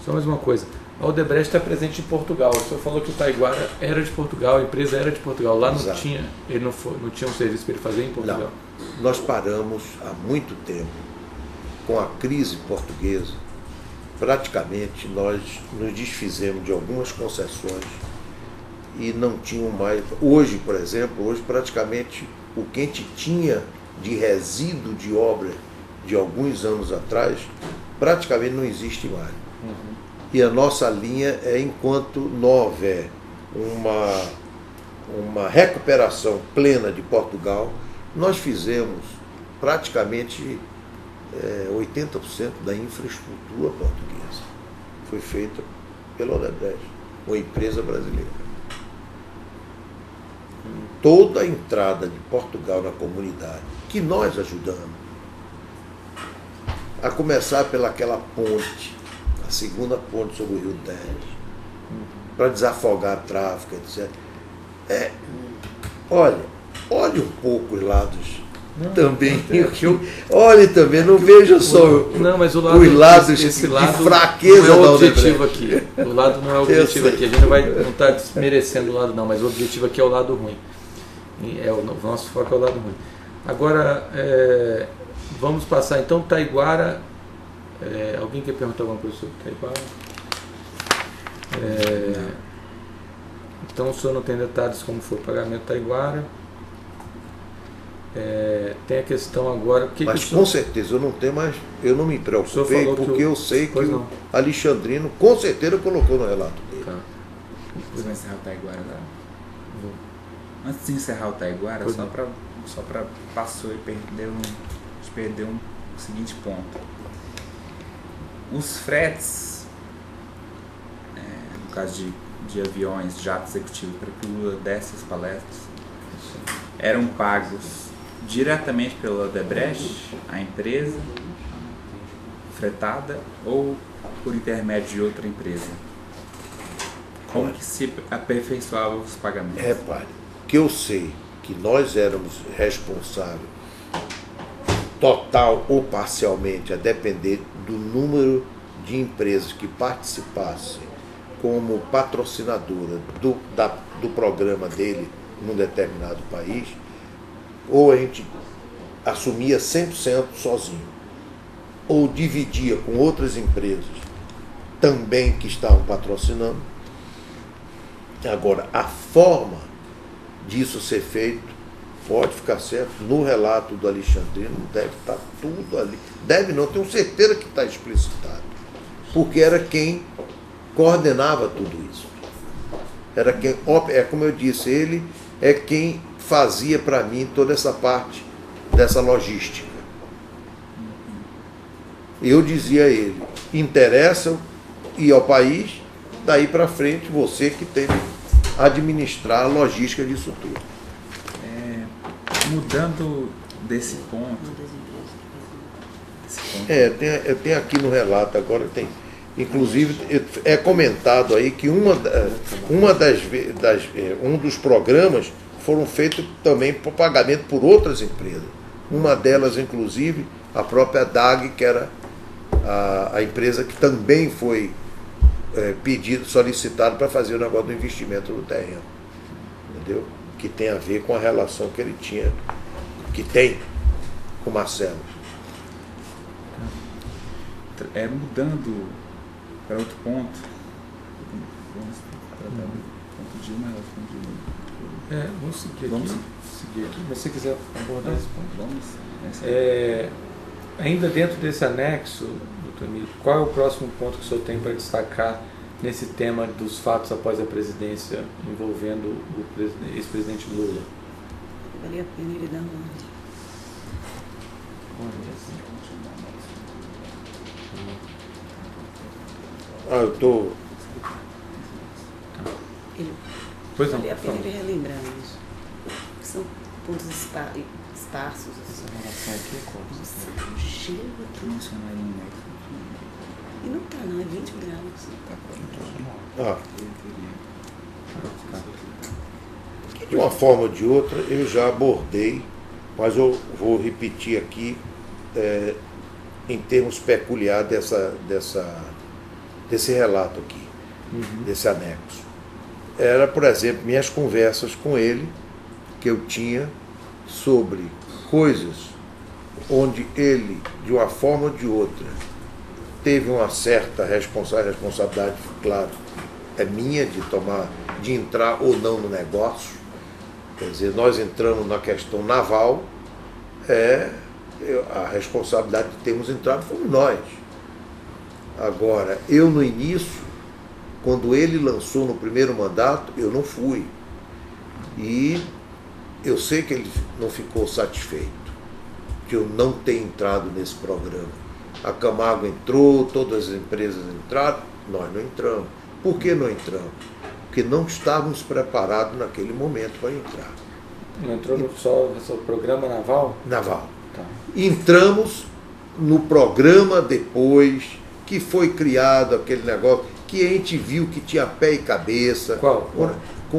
Só mais uma coisa. A Odebrecht está presente em Portugal. O senhor falou que o Taiguara era de Portugal, a empresa era de Portugal. Lá não tinha, não tinha um serviço para ele fazer em Portugal? Não. Nós paramos há muito tempo com a crise portuguesa. Praticamente nós nos desfizemos de algumas concessões e não tinham mais. Hoje, por exemplo, praticamente o que a gente tinha de resíduo de obra de alguns anos atrás, praticamente não existe mais. E a nossa linha é, enquanto não houver uma recuperação plena de Portugal, nós fizemos praticamente 80% da infraestrutura portuguesa. Foi feita pela Odebrecht, uma empresa brasileira. Toda a entrada de Portugal na comunidade, que nós ajudamos, a começar pelaquela ponte, a segunda ponte sobre o Rio Tejo, para desafogar tráfico, etc. Olhe um pouco os lados também. Olhe também, não veja só mas os lados esse lado de fraqueza não é da o objetivo Odebrecht. aqui. O lado não é o objetivo aqui. A gente não está desmerecendo o lado não, mas o objetivo aqui é o lado ruim. O nosso foco é o lado ruim. Agora, vamos passar então Taiguara. Alguém quer perguntar alguma coisa sobre Taiguara? Então o senhor não tem detalhes como foi o pagamento da Taiguara. Tem a questão agora. Mas com certeza eu não tenho mais. Eu não me preocupei, porque eu sei que o Alexandrino com certeza colocou no relato dele. Tá. Você vai encerrar o Taiguara agora? Antes de encerrar o Taiguara, só para passou e perdeu um seguinte ponto. Os fretes, no caso de aviões, jatos executivos, para que o Lula desse as palestras, eram pagos diretamente pela Odebrecht, a empresa fretada, ou por intermédio de outra empresa? Como que se aperfeiçoavam os pagamentos? Repare, que eu sei que nós éramos responsáveis, total ou parcialmente, a depender do número de empresas que participassem como patrocinadora do programa dele num determinado país, ou a gente assumia 100% sozinho, ou dividia com outras empresas também que estavam patrocinando. Agora, a forma disso ser feito, pode ficar certo, no relato do Alexandrino deve estar tudo ali. Deve não, tenho certeza que está explicitado. Porque era quem coordenava tudo isso. Era quem, como eu disse, ele é quem fazia para mim toda essa parte dessa logística. Eu dizia a ele, interessa ir ao país, daí para frente você que tem que administrar a logística disso tudo. Mudando desse ponto. Eu tenho aqui no relato, agora tem. Inclusive, é comentado aí que um dos programas foram feitos também por pagamento por outras empresas. Uma delas, inclusive, a própria DAG, que era a empresa que também foi solicitado para fazer o negócio do investimento no terreno. Entendeu? Que tem a ver com a relação que ele tinha, que tem com o Marcelo. Mudando para outro ponto, vamos tratar do ponto de uma relação de vamos seguir aqui. Se você quiser abordar esse ponto. Vamos. Ainda dentro desse anexo, doutor Emílio, qual é o próximo ponto que o senhor tem para destacar nesse tema dos fatos após a presidência envolvendo o ex-presidente Lula? Vale a pena ele dar uma eu estou... Pois não, vale a pena ele relembrar isso. São pontos esparsos. Assim. Nossa, um cheiro aqui. E não tá, não, é 20 graus. De uma forma ou de outra, eu já abordei, mas eu vou repetir aqui em termos peculiares desse relato aqui, desse anexo. Era, por exemplo, minhas conversas com ele, que eu tinha sobre coisas onde ele, de uma forma ou de outra, teve uma certa responsabilidade, claro, é minha de entrar ou não no negócio. Quer dizer, nós entramos na questão naval, a responsabilidade de termos entrado fomos nós. Agora, eu no início, quando ele lançou no primeiro mandato, eu não fui. E eu sei que ele não ficou satisfeito que eu não tenha entrado nesse programa. A Camargo entrou, todas as empresas entraram, nós não entramos. Por que não entramos? Porque não estávamos preparados naquele momento para entrar. Não entrou no só programa naval? Naval. Tá. Entramos no programa depois que foi criado aquele negócio que a gente viu que tinha pé e cabeça. Qual?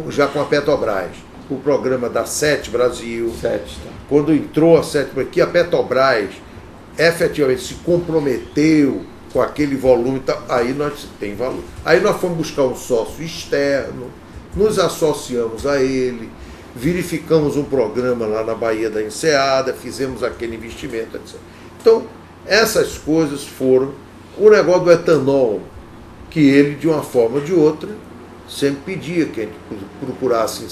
Já com a Petrobras. O programa da Sete Brasil. Sete, tá. Quando entrou a Sete Brasil, que a Petrobras efetivamente se comprometeu com aquele volume, aí nós tem valor. Aí nós fomos buscar um sócio externo, nos associamos a ele, verificamos um programa lá na Baía da Enseada, fizemos aquele investimento, etc. Então, essas coisas foram o negócio do etanol, que ele, de uma forma ou de outra, sempre pedia que a gente procurasse,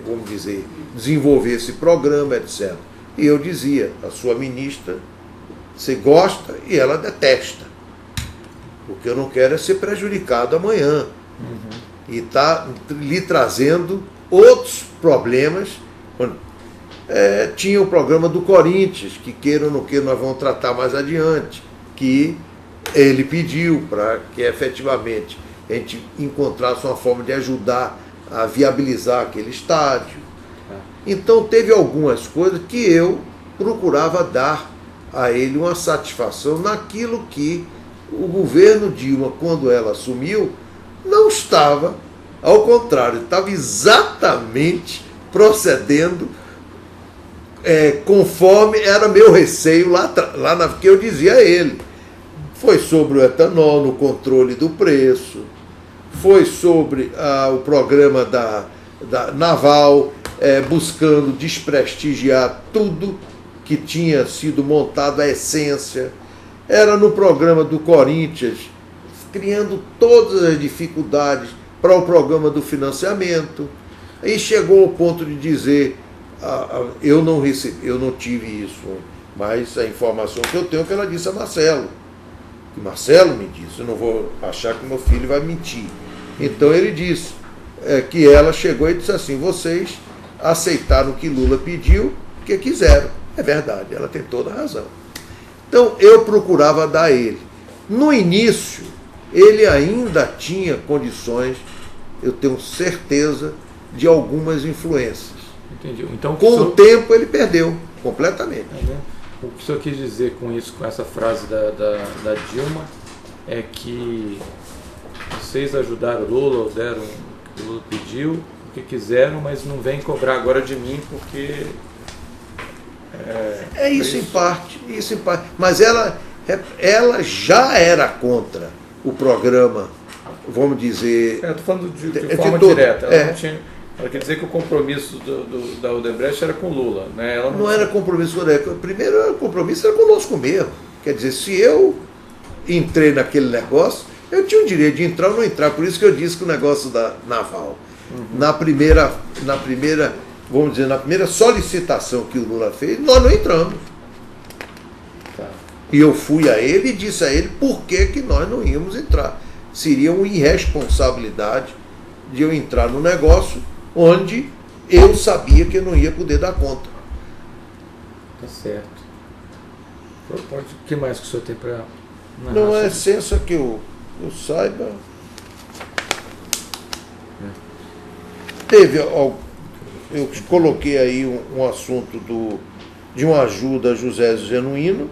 vamos dizer, desenvolver esse programa, etc. E eu dizia, a sua ministra, você gosta e ela detesta. Porque eu não quero é ser prejudicado amanhã. E está lhe trazendo outros problemas. Tinha o programa do Corinthians, que queira ou não queira, nós vamos tratar mais adiante, que ele pediu para que efetivamente a gente encontrasse uma forma de ajudar a viabilizar aquele estádio. Então teve algumas coisas que eu procurava dar a ele uma satisfação naquilo que o governo Dilma, quando ela assumiu, não estava, ao contrário, estava exatamente procedendo conforme era meu receio que eu dizia a ele. Foi sobre o etanol, no controle do preço, foi sobre o programa da naval, buscando desprestigiar tudo que tinha sido montado, a essência. Era no programa do Corinthians, criando todas as dificuldades para o programa do financiamento. Aí chegou ao ponto de dizer, eu não tive isso, mas a informação que eu tenho é que ela disse a Marcelo. Que Marcelo me disse, eu não vou achar que meu filho vai mentir. Então ele disse que ela chegou e disse assim, vocês aceitaram o que Lula pediu, porque quiseram. É verdade, ela tem toda a razão. Então eu procurava dar a ele. No início, ele ainda tinha condições, eu tenho certeza, de algumas influências. Entendi. Então, com o tempo ele perdeu completamente. O que o senhor quis dizer com isso, com essa frase da Dilma, é que vocês ajudaram o Lula, ou deram o que o Lula pediu, o que quiseram, mas não vem cobrar agora de mim porque... Isso em parte. Mas ela já era contra o programa, vamos dizer... Estou falando de forma direta. Ela quer dizer que o compromisso da Odebrecht era com o Lula, né? Ela não era compromisso com o Lula. Primeiro, o compromisso era conosco mesmo. Quer dizer, se eu entrei naquele negócio, eu tinha o direito de entrar ou não entrar. Por isso que eu disse que o negócio da naval, na primeira, vamos dizer, na primeira solicitação que o Lula fez, nós não entramos. Tá. E eu fui a ele e disse a ele por que nós não íamos entrar. Seria uma irresponsabilidade de eu entrar no negócio onde eu sabia que eu não ia poder dar conta. Tá certo. O que mais que o senhor tem para narrar? Não, a essência que eu saiba... Teve... Eu coloquei aí um assunto de uma ajuda a José Genuíno,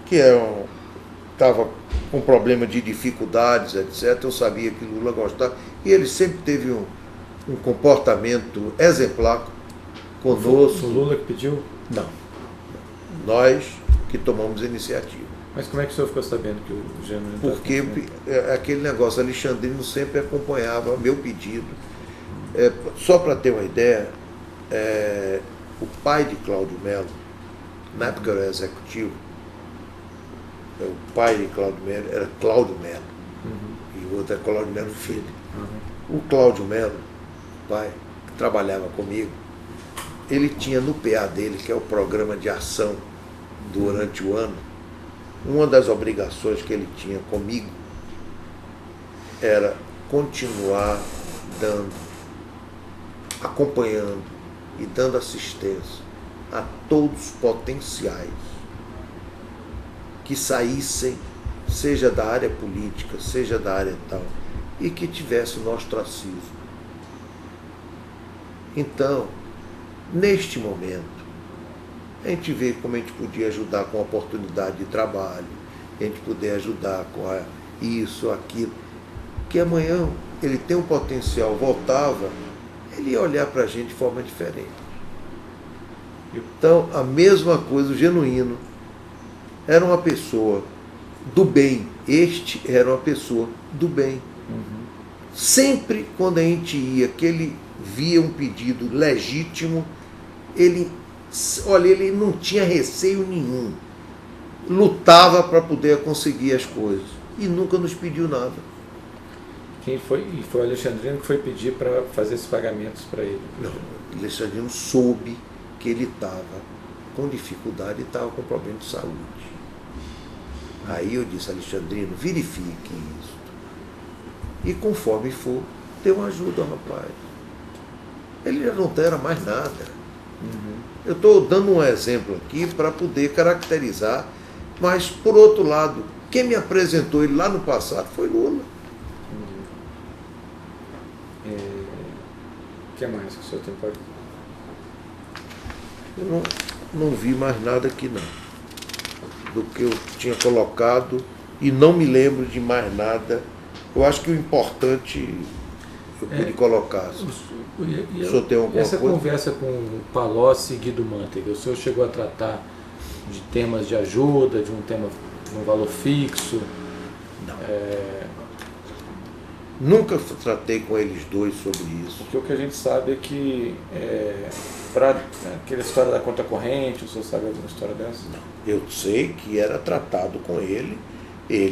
que estava com problema de dificuldades, etc. Eu sabia que Lula gostava. E ele sempre teve um comportamento exemplar conosco. O Lula que pediu? Não. Nós que tomamos a iniciativa. Mas como é que o senhor ficou sabendo que o Genuíno... Porque aquele negócio, Alexandrino sempre acompanhava meu pedido. Só para ter uma ideia, o pai de Cláudio Melo, na época eu era executivo, o pai de Cláudio Melo era Cláudio Melo, e o outro é Cláudio Melo Filho. O Cláudio Melo, pai, que trabalhava comigo, ele tinha no PA dele, que é o programa de ação durante o ano, uma das obrigações que ele tinha comigo era continuar acompanhando e dando assistência a todos os potenciais que saíssem, seja da área política, seja da área tal, e que tivesse no ostracismo. Então, neste momento, a gente vê como a gente podia ajudar com a oportunidade de trabalho, a gente poder ajudar com isso, aquilo, que amanhã ele tem um potencial, voltava, ele ia olhar para a gente de forma diferente. Então, a mesma coisa, o Genuíno era uma pessoa do bem, este era uma pessoa do bem. Sempre quando a gente ia, que ele via um pedido legítimo, ele não tinha receio nenhum, lutava para poder conseguir as coisas e nunca nos pediu nada. E foi o Alexandrino que foi pedir para fazer esses pagamentos para ele? Não, o Alexandrino soube que ele estava com dificuldade e estava com problema de saúde. Aí eu disse, Alexandrino, verifique isso. E conforme for, dê uma ajuda ao rapaz. Ele já não era mais nada. Eu estou dando um exemplo aqui para poder caracterizar, mas, por outro lado, quem me apresentou ele lá no passado foi Lula. O que mais que o senhor tem para... Eu não vi mais nada aqui, não, do que eu tinha colocado, e não me lembro de mais nada. Eu acho que o importante eu pude colocar. O senhor tem alguma essa coisa? Conversa com o Palocci e Guido Mantega, o senhor chegou a tratar de temas de ajuda, de um tema de um valor fixo? Não. Nunca tratei com eles dois sobre isso. Porque o que a gente sabe é que para aquela história da conta corrente, o senhor sabe alguma história dessa? Não. Eu sei que era tratado com ele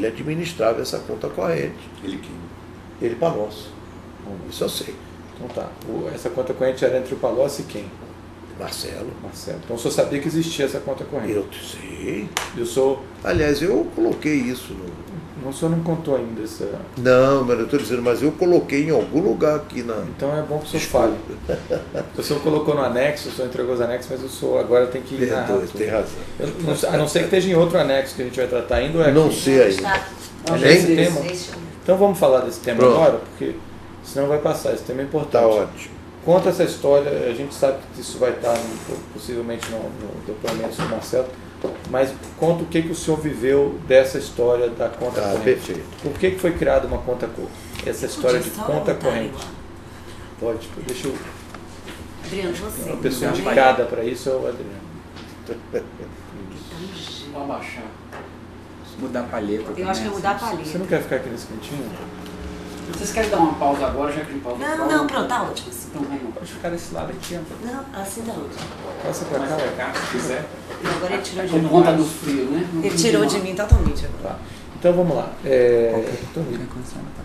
administrava essa conta corrente. Ele quem? Ele Palocci. Isso eu sei. Então tá. Essa conta corrente era entre o Palocci e quem? Marcelo. Então o senhor sabia que existia essa conta corrente? Eu sei. E o senhor... Aliás, eu coloquei isso no... O senhor não contou ainda essa... Não, mas eu estou dizendo, mas eu coloquei em algum lugar aqui na... Então é bom que o senhor fale. O senhor colocou no anexo, o senhor entregou os anexos, mas o senhor agora tem que... Perdoe, tem razão. A não ser que esteja em outro anexo que a gente vai tratar ainda, ou é Não aqui? sei ainda. É nesse tema? Deixa. Então vamos falar desse tema Pronto. agora, porque senão vai passar. Esse tema é importante. Está ótimo. Conta essa história, a gente sabe que isso vai estar possivelmente no depoimento do Marcelo, mas conta o que o senhor viveu dessa história da conta corrente. Perfeito. Por que foi criada uma conta corrente? Essa história de conta corrente. Pode, deixa eu... Adriano, você. Uma pessoa indicada para isso é o Adriano. Vamos abaixar. Mudar a palheta. Eu acho que é mudar a Você palheta. não quer ficar aqui nesse cantinho? Vocês querem dar uma pausa agora, já que a gente pausa? Não, pronto, tá ótimo assim. Então vamos lá. Pode ficar desse lado aqui, ó. Não, assim não. Passa pra Mais cá. pra cá, se quiser. E agora ele tirou de Por mim. conta do frio, né? Não Ele tem tirou que de mim totalmente agora. Tá. Então vamos lá.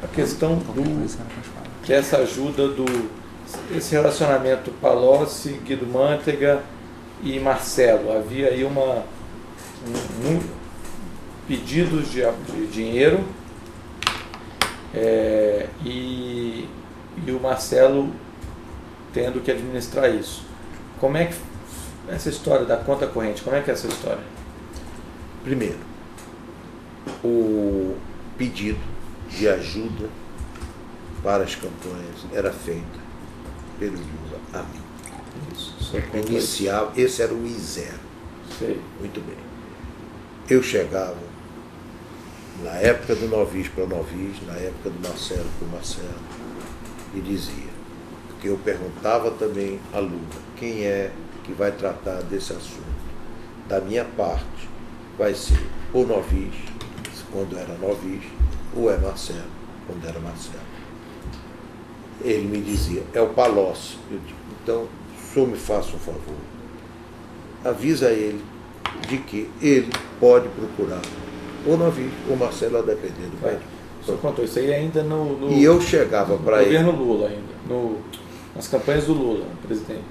A questão dessa ajuda esse relacionamento Palocci, Guido Mantega e Marcelo. Havia aí pedidos de dinheiro e o Marcelo tendo que administrar isso. Como é que essa história da conta corrente, como é que é essa história? Primeiro, o pedido de ajuda para as campanhas era feito pelo Lula a mim. Isso. Só conta isso. Inicial, esse era o I0. Sei. Muito bem. Eu chegava, na época do Novis para o Novis, na época do Marcelo para o Marcelo, e dizia, porque eu perguntava também a Lula, quem é que vai tratar desse assunto? Da minha parte, vai ser o Novis, quando era Novis, ou é Marcelo, quando era Marcelo. Ele me dizia, é o Palocci. Eu digo, então, o senhor me faça um favor, avisa ele de que ele pode procurar ou Novis ou Marcelo, a depender do país. O senhor contou isso aí ainda no E eu chegava para ele. governo Lula ainda. Nas campanhas do Lula, presidente.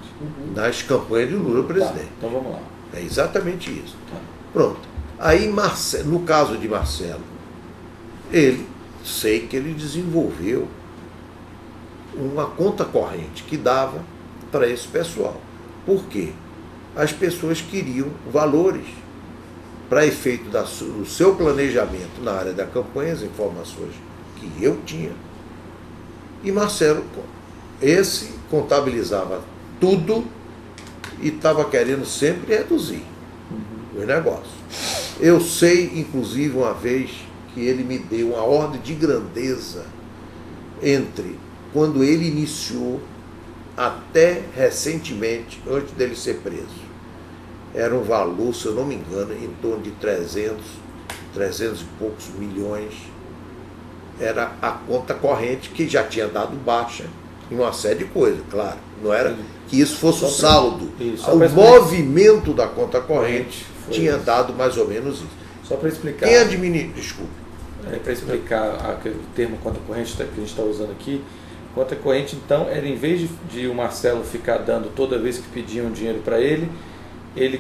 Nas campanhas de Lula presidente. Tá, então vamos lá. É exatamente isso. Tá. Pronto. Aí, no caso de Marcelo, sei que ele desenvolveu uma conta corrente que dava para esse pessoal. Por quê? As pessoas queriam valores para efeito do seu planejamento na área da campanha, as informações que eu tinha. E Marcelo, esse contabilizava tudo e estava querendo sempre reduzir os negócios. Eu sei, inclusive, uma vez que ele me deu uma ordem de grandeza entre quando ele iniciou até recentemente, antes dele ser preso. Era um valor, se eu não me engano, em torno de 300 e poucos milhões. Era a conta corrente que já tinha dado baixa em uma série de coisas, claro. Não era que isso fosse o saldo. O movimento da conta corrente tinha dado mais ou menos isso. Só para explicar. Quem administra? Desculpe. Para explicar o termo conta corrente que a gente está usando aqui, conta corrente, então, era em vez de o Marcelo ficar dando toda vez que pediam dinheiro para ele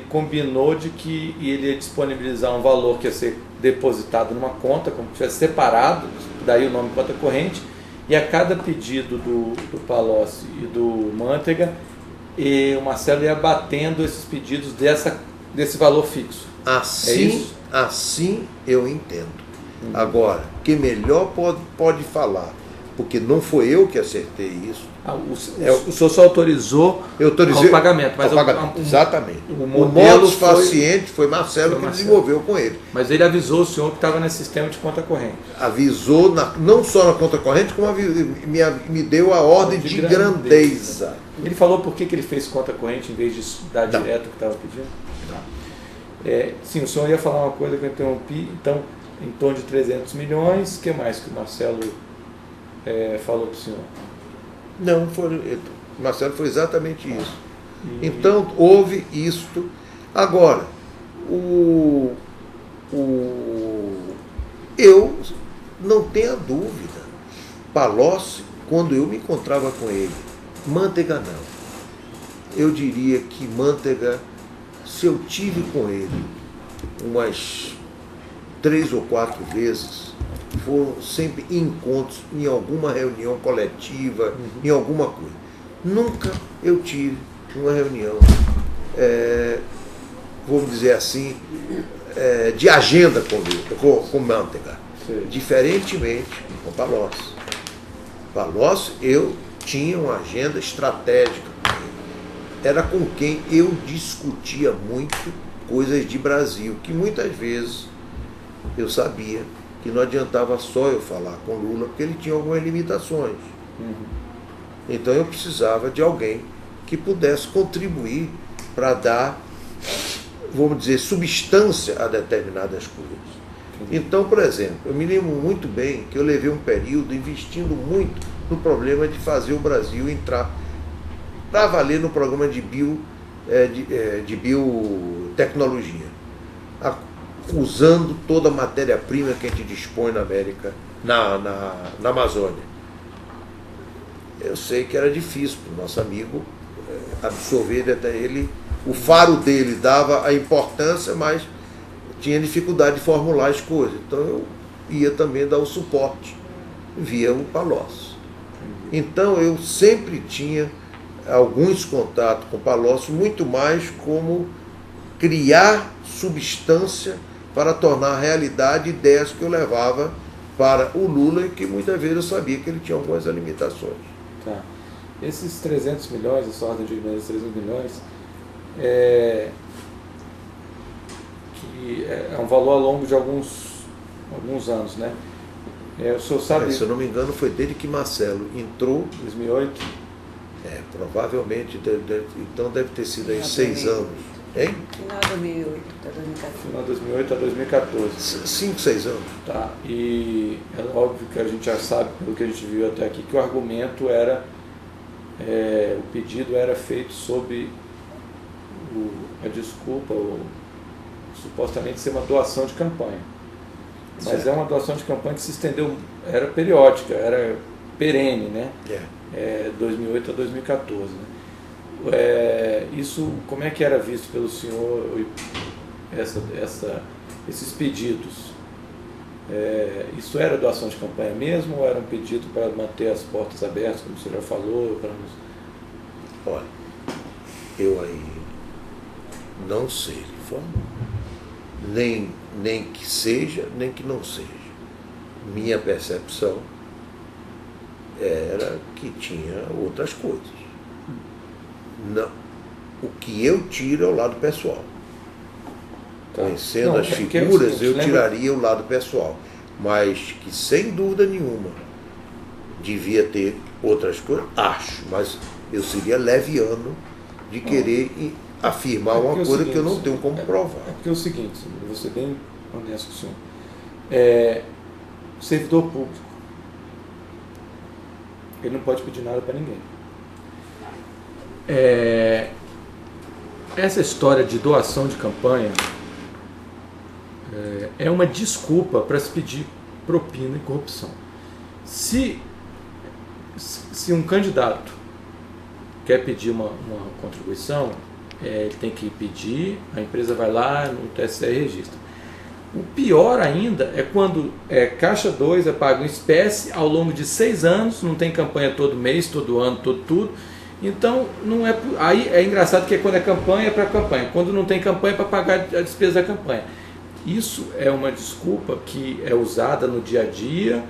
combinou de que ele ia disponibilizar um valor que ia ser depositado numa conta, como se tivesse separado, daí o nome conta corrente, e a cada pedido do Palocci e do Mantega, o Marcelo ia batendo esses pedidos desse valor fixo. Assim eu entendo. Agora, quem melhor pode falar, porque não foi eu que acertei isso. O senhor só autorizou o pagamento. Mas exatamente. O modus faciente foi Marcelo que desenvolveu com ele. Mas ele avisou o senhor que estava nesse sistema de conta corrente. Avisou, não só na conta corrente, como me deu a ordem de grandeza. Ele falou por que ele fez conta corrente em vez de dar direto o que estava pedindo? Sim, o senhor ia falar uma coisa que eu interrompi. Então, em torno de 300 milhões. O que mais que o Marcelo falou para o senhor? Não, Marcelo, foi exatamente isso. Então, houve isto. Agora, eu não tenho dúvida. Palocci, quando eu me encontrava com ele, Mantega não. Eu diria que Mantega, se eu tive com ele umas 3 ou 4 vezes, foram sempre encontros em alguma reunião coletiva, em alguma coisa. Nunca eu tive uma reunião, vamos dizer assim, de agenda com Mantega. Diferentemente com Palocci. Palocci, eu tinha uma agenda estratégica com ele. Era com quem eu discutia muito coisas de Brasil, que muitas vezes eu sabia que não adiantava só eu falar com Lula, porque ele tinha algumas limitações. Então eu precisava de alguém que pudesse contribuir para dar, vamos dizer, substância a determinadas coisas. Então, por exemplo, eu me lembro muito bem que eu levei um período investindo muito no problema de fazer o Brasil entrar para valer no programa de biotecnologia, usando toda a matéria-prima que a gente dispõe na América, na Amazônia. Eu sei que era difícil para o nosso amigo absorver até ele. O faro dele dava a importância, mas tinha dificuldade de formular as coisas. Então eu ia também dar o suporte via o Palocci. Então eu sempre tinha alguns contatos com o Palocci, muito mais como criar substância para tornar realidade ideias que eu levava para o Lula e que muitas vezes eu sabia que ele tinha algumas limitações. Tá. Esses 300 milhões, essa ordem de 300 milhões, que é um valor ao longo de alguns anos, né? O senhor sabe... se eu não me engano, foi desde que Marcelo entrou... 2008? Provavelmente, então deve ter sido aí 6 anos. Hein? Final de 2008 a 2014. Final de 2008 a 2014. 5, 6 anos. Tá. E é óbvio que a gente já sabe, pelo que a gente viu até aqui, que o argumento era, o pedido era feito sob a desculpa, supostamente ser uma doação de campanha. Mas é uma doação de campanha que se estendeu, era periódica, era perene, né? 2008 a 2014. Né? Isso, como é que era visto pelo senhor, esses pedidos? Isso era doação de campanha mesmo ou era um pedido para manter as portas abertas, como o senhor já falou? Olha, eu aí não sei de forma, nem que seja, nem que não seja. Minha percepção era que tinha outras coisas. Não. O que eu tiro é o lado pessoal. Conhecendo as figuras, eu tiraria o lado pessoal. Mas que, sem dúvida nenhuma, devia ter outras coisas, acho. Mas eu seria leviano de querer afirmar uma coisa que eu não tenho como provar. Porque é o seguinte, eu vou ser bem honesto com o senhor. Servidor público, ele não pode pedir nada para ninguém. Essa história de doação de campanha é uma desculpa para se pedir propina e corrupção. Se um candidato quer pedir uma contribuição, ele tem que pedir, a empresa vai lá no TSE e registra. O pior ainda é quando Caixa 2 é pago em espécie ao longo de 6 anos, não tem campanha todo mês, todo ano, tudo. Então, não é, aí é engraçado que quando é campanha é para campanha, quando não tem campanha é para pagar a despesa da campanha. Isso é uma desculpa que é usada no dia a dia,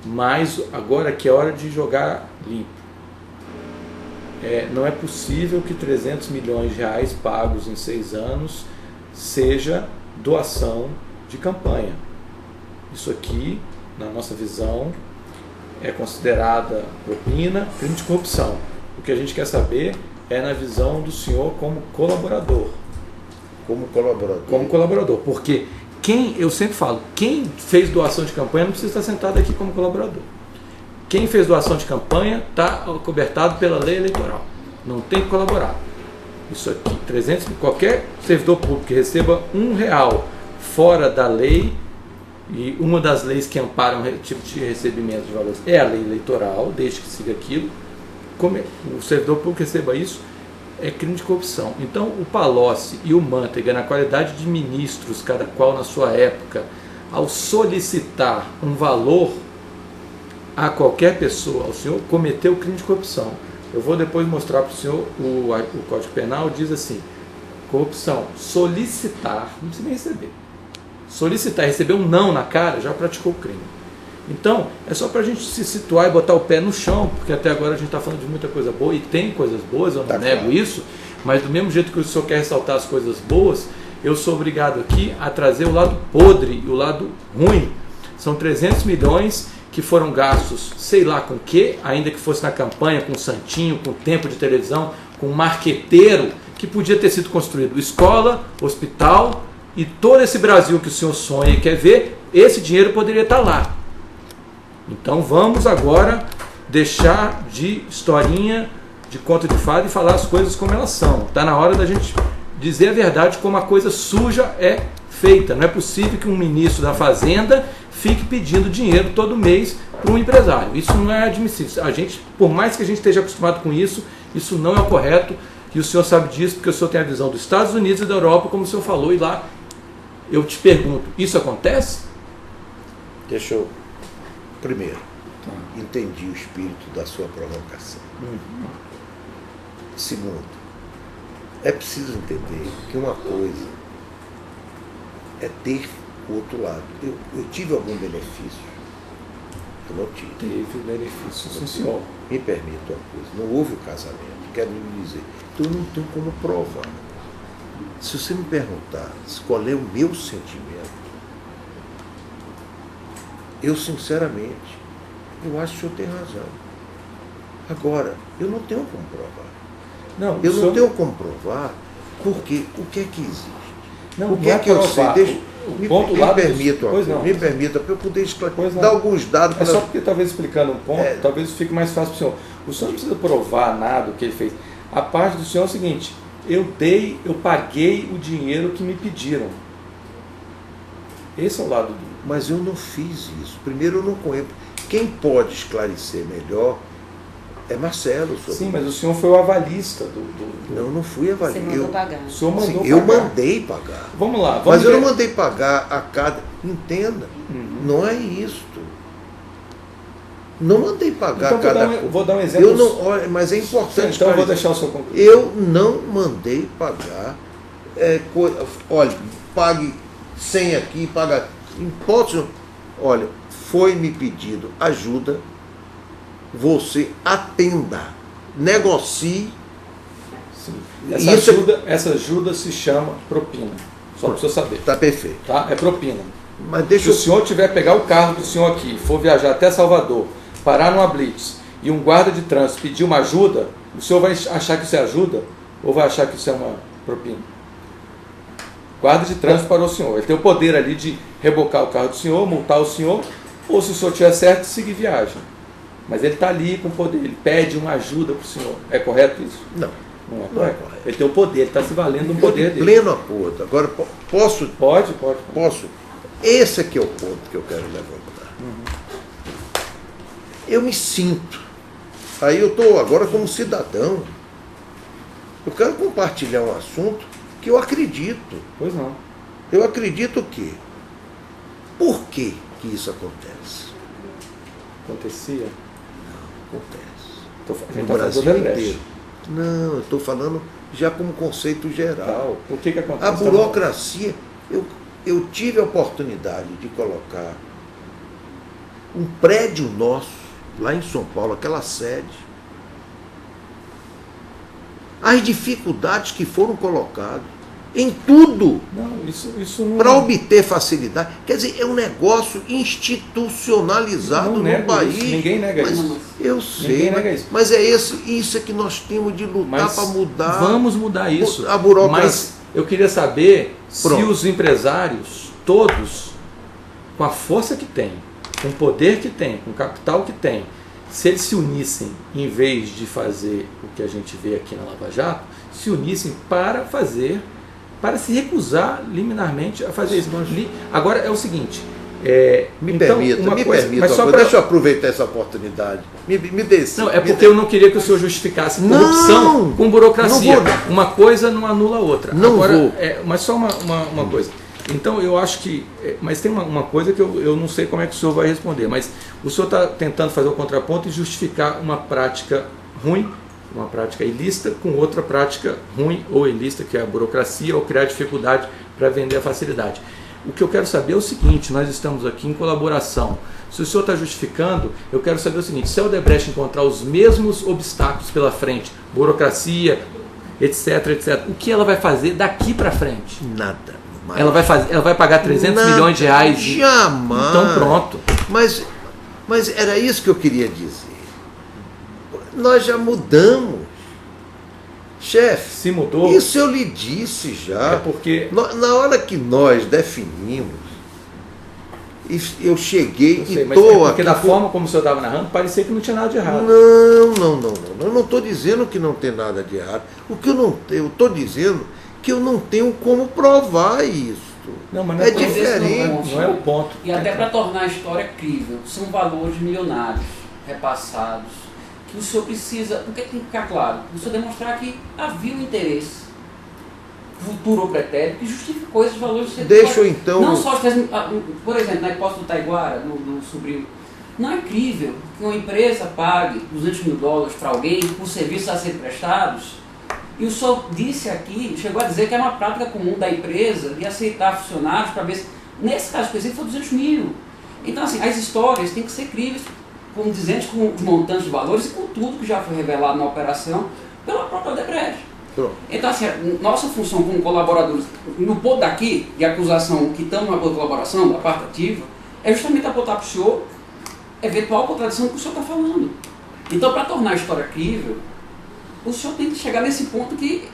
mas agora que é hora de jogar limpo. Não é possível que 300 milhões de reais pagos em 6 anos seja doação de campanha. Isso aqui, na nossa visão, é considerada propina, crime de corrupção. O que a gente quer saber é na visão do senhor como colaborador. Como colaborador. Como colaborador, porque eu sempre falo, quem fez doação de campanha não precisa estar sentado aqui como colaborador. Quem fez doação de campanha está cobertado pela lei eleitoral. Não tem que colaborar. Isso aqui, qualquer servidor público que receba R$1 fora da lei, e uma das leis que amparam o tipo de recebimento de valores é a lei eleitoral, desde que siga aquilo, como o servidor público receba isso, é crime de corrupção. Então, o Palocci e o Manteiga, na qualidade de ministros, cada qual na sua época, ao solicitar um valor a qualquer pessoa, o senhor cometeu crime de corrupção. Eu vou depois mostrar para o senhor, o Código Penal diz assim, corrupção, solicitar, não precisa nem receber. Solicitar, receber um não na cara, já praticou o crime. Então, é só para a gente se situar e botar o pé no chão, porque até agora a gente está falando de muita coisa boa, e tem coisas boas, eu não nego isso, mas do mesmo jeito que o senhor quer ressaltar as coisas boas, eu sou obrigado aqui a trazer o lado podre e o lado ruim. São 300 milhões que foram gastos, sei lá com o quê, ainda que fosse na campanha, com santinho, com tempo de televisão, com marqueteiro, que podia ter sido construído escola, hospital, e todo esse Brasil que o senhor sonha e quer ver, esse dinheiro poderia estar lá. Então vamos agora deixar de historinha, de conto de fada e falar as coisas como elas são. Está na hora da gente dizer a verdade como a coisa suja é feita. Não é possível que um ministro da Fazenda fique pedindo dinheiro todo mês para um empresário. Isso não é admissível. A gente, por mais que a gente esteja acostumado com isso, isso não é o correto. E o senhor sabe disso porque o senhor tem a visão dos Estados Unidos e da Europa, como o senhor falou, e lá eu te pergunto, isso acontece? Deixa eu... Primeiro, entendi o espírito da sua provocação. Segundo, é preciso entender que uma coisa é ter o outro lado. Eu tive algum benefício? Eu não tive. Teve benefício, sim, senhor. Me permita uma coisa, não houve o casamento, quero lhe dizer. Então eu não tenho como provar. Se você me perguntar qual é o meu sentimento, eu sinceramente, eu acho que o senhor tem razão. Agora, eu não tenho como provar. Não tenho como provar porque o que é que existe? Não, o que é que eu sei? Me permita, para eu poder dar alguns dados. É só porque talvez explicando um ponto, talvez fique mais fácil para o senhor. O senhor não precisa provar nada do que ele fez. A parte do senhor é o seguinte, eu paguei o dinheiro que me pediram. Esse é o lado do... Mas eu não fiz isso. Primeiro, eu não conheço. Quem pode esclarecer melhor É Marcelo. Sim, mas o senhor foi o avalista do... Não fui Você avaliado. mandou pagar. O senhor mandou Sim, eu pagar. mandei pagar. Vamos lá. Vamos Mas eu ver. não mandei pagar a cada... Entenda, não é isto. Não mandei pagar Então, cada vou dar um exemplo. Eu não, olha, mas é importante. Então eu vou esclarecer. deixar o senhor concluir. Eu não mandei pagar. Olha, pague 100 aqui, paga. Imposto. Olha, foi me pedido ajuda. Você atenda, negocie. Sim. Isso Essa ajuda se chama propina. Só para o senhor saber. Está perfeito. Tá? É propina. Mas Se deixa o eu. senhor tiver pegar o carro do senhor aqui, for viajar até Salvador, parar numa blitz e um guarda de trânsito pedir uma ajuda, o senhor vai achar que isso é ajuda ou vai achar que isso é uma propina? Guarda de trânsito parou o senhor. Ele tem o poder ali de rebocar o carro do senhor, multar o senhor, ou se o senhor tiver certo, seguir viagem. Mas ele está ali com o poder, ele pede uma ajuda para o senhor. É correto isso? Não. Não é Não é correto. correto. Ele tem o poder, ele está se valendo do Estou poder de dele. pleno acordo. Agora, posso. Pode. Posso. Esse aqui é o ponto que eu quero levantar. Eu me sinto. Aí eu estou agora como cidadão. Eu quero compartilhar um assunto que eu acredito. Pois não. Eu acredito que. Por que isso acontece? Acontecia. Acontece. A gente No tá falando do Brasil Odebrecht. inteiro. Não, eu estou falando já como conceito geral. Tal. Por que acontece? A burocracia, eu tive a oportunidade de colocar um prédio nosso, lá em São Paulo, aquela sede. As dificuldades que foram colocadas em tudo Não, isso não. para obter facilidade. Quer dizer, é um negócio institucionalizado Não no nego país. isso, ninguém nega Mas isso. eu Ninguém sei, nega isso. mas é isso é que nós temos de lutar Mas para mudar. vamos mudar isso. A burocracia. Mas eu queria saber se Pronto. os empresários, todos, com a força que têm, com o poder que têm, com o capital que têm, se eles se unissem, em vez de fazer o que a gente vê aqui na Lava Jato, se unissem para se recusar liminarmente a fazer isso. Agora é o seguinte. Me então, permita, mas só deixa eu aproveitar essa oportunidade. Me dê esse. Não, é porque eu não queria que o senhor justificasse corrupção com burocracia. Não vou. Uma coisa não anula a outra. Não Agora, vou. Mas só uma coisa. Então eu acho que. Mas tem uma coisa que eu não sei como é que o senhor vai responder. Mas o senhor está tentando fazer o contraponto e justificar uma prática ruim, uma prática ilícita, com outra prática ruim ou ilícita, que é a burocracia, ou criar dificuldade para vender a facilidade. O que eu quero saber é o seguinte: nós estamos aqui em colaboração. Se o senhor está justificando, eu quero saber o seguinte: se a Odebrecht encontrar os mesmos obstáculos pela frente, burocracia, etc, o que ela vai fazer daqui para frente? Nada. Mais. Ela vai pagar 300 milhões de reais? Jamais. Então pronto. Mas era isso que eu queria dizer. Nós já mudamos. Chefe, Se mudou, isso eu lhe disse já. é porque... Na hora que nós definimos, eu cheguei Eu sei, e mas é estou porque aqui. da forma como o senhor estava narrando, parecia que não tinha nada de errado. Não. Eu não estou dizendo que não tem nada de errado. O que eu estou dizendo que eu não tenho como provar isso. Não, mas É não diferente. Não é o ponto. E até para tornar a história crível, são valores milionários repassados, que o senhor precisa, porque tem que ficar claro, o senhor demonstrar que havia um interesse futuro ou pretérito que justificou esses valores. Deixa eu então... Não só, por exemplo, na hipótese do Taiguara, no Sobrinho, não é crível que uma empresa pague $200 mil para alguém por serviços a serem prestados. E o senhor disse aqui, chegou a dizer que era uma prática comum da empresa de aceitar funcionários para ver se, nesse caso específico, foi 200 mil. Então, assim, as histórias têm que ser críveis, condizentes com os montantes de valores e com tudo que já foi revelado na operação pela própria Odebrecht. Pronto. Então, assim, nossa função como colaboradores, no ponto daqui, de acusação que estamos na colaboração, da parte ativa, é justamente apontar para o senhor eventual contradição que o senhor está falando. Então, para tornar a história crível, o senhor tem que chegar nesse ponto que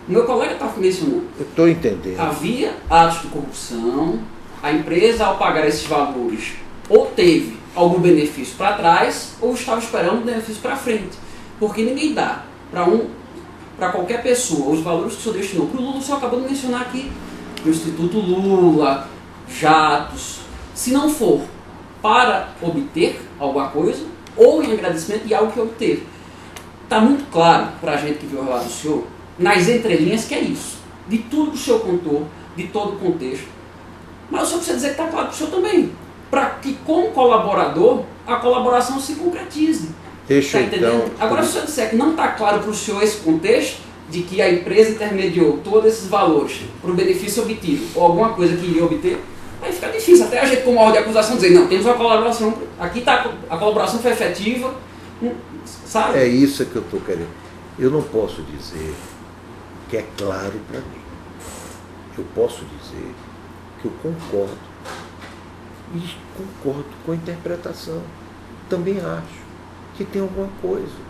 o meu colega está mencionando. Eu estou entendendo. Havia atos de corrupção, a empresa, ao pagar esses valores, ou teve algum benefício para trás, ou estava esperando um benefício para frente. Porque ninguém dá para qualquer pessoa os valores que o senhor destinou para o Lula. O senhor acabou de mencionar aqui o Instituto Lula, jatos, se não for para obter alguma coisa, ou em agradecimento de algo que obteve. Está muito claro para a gente que viu o relato do senhor, nas entrelinhas, que é isso. De tudo que o senhor contou, de todo o contexto. Mas o senhor precisa dizer que está claro para o senhor também. Para que, como colaborador, a colaboração se concretize. Deixa Tá entendendo? então. Agora, se o senhor disser que não está claro para o senhor esse contexto, de que a empresa intermediou todos esses valores para o benefício obtido, ou alguma coisa que iria obter, aí fica difícil. Até a gente, como ordem de acusação, dizer, não, temos uma colaboração, aqui está, a colaboração foi efetiva, sabe? É isso que eu estou querendo. Eu não posso dizer que é claro para mim. Eu posso dizer que eu concordo. E concordo com a interpretação. Também acho que tem alguma coisa.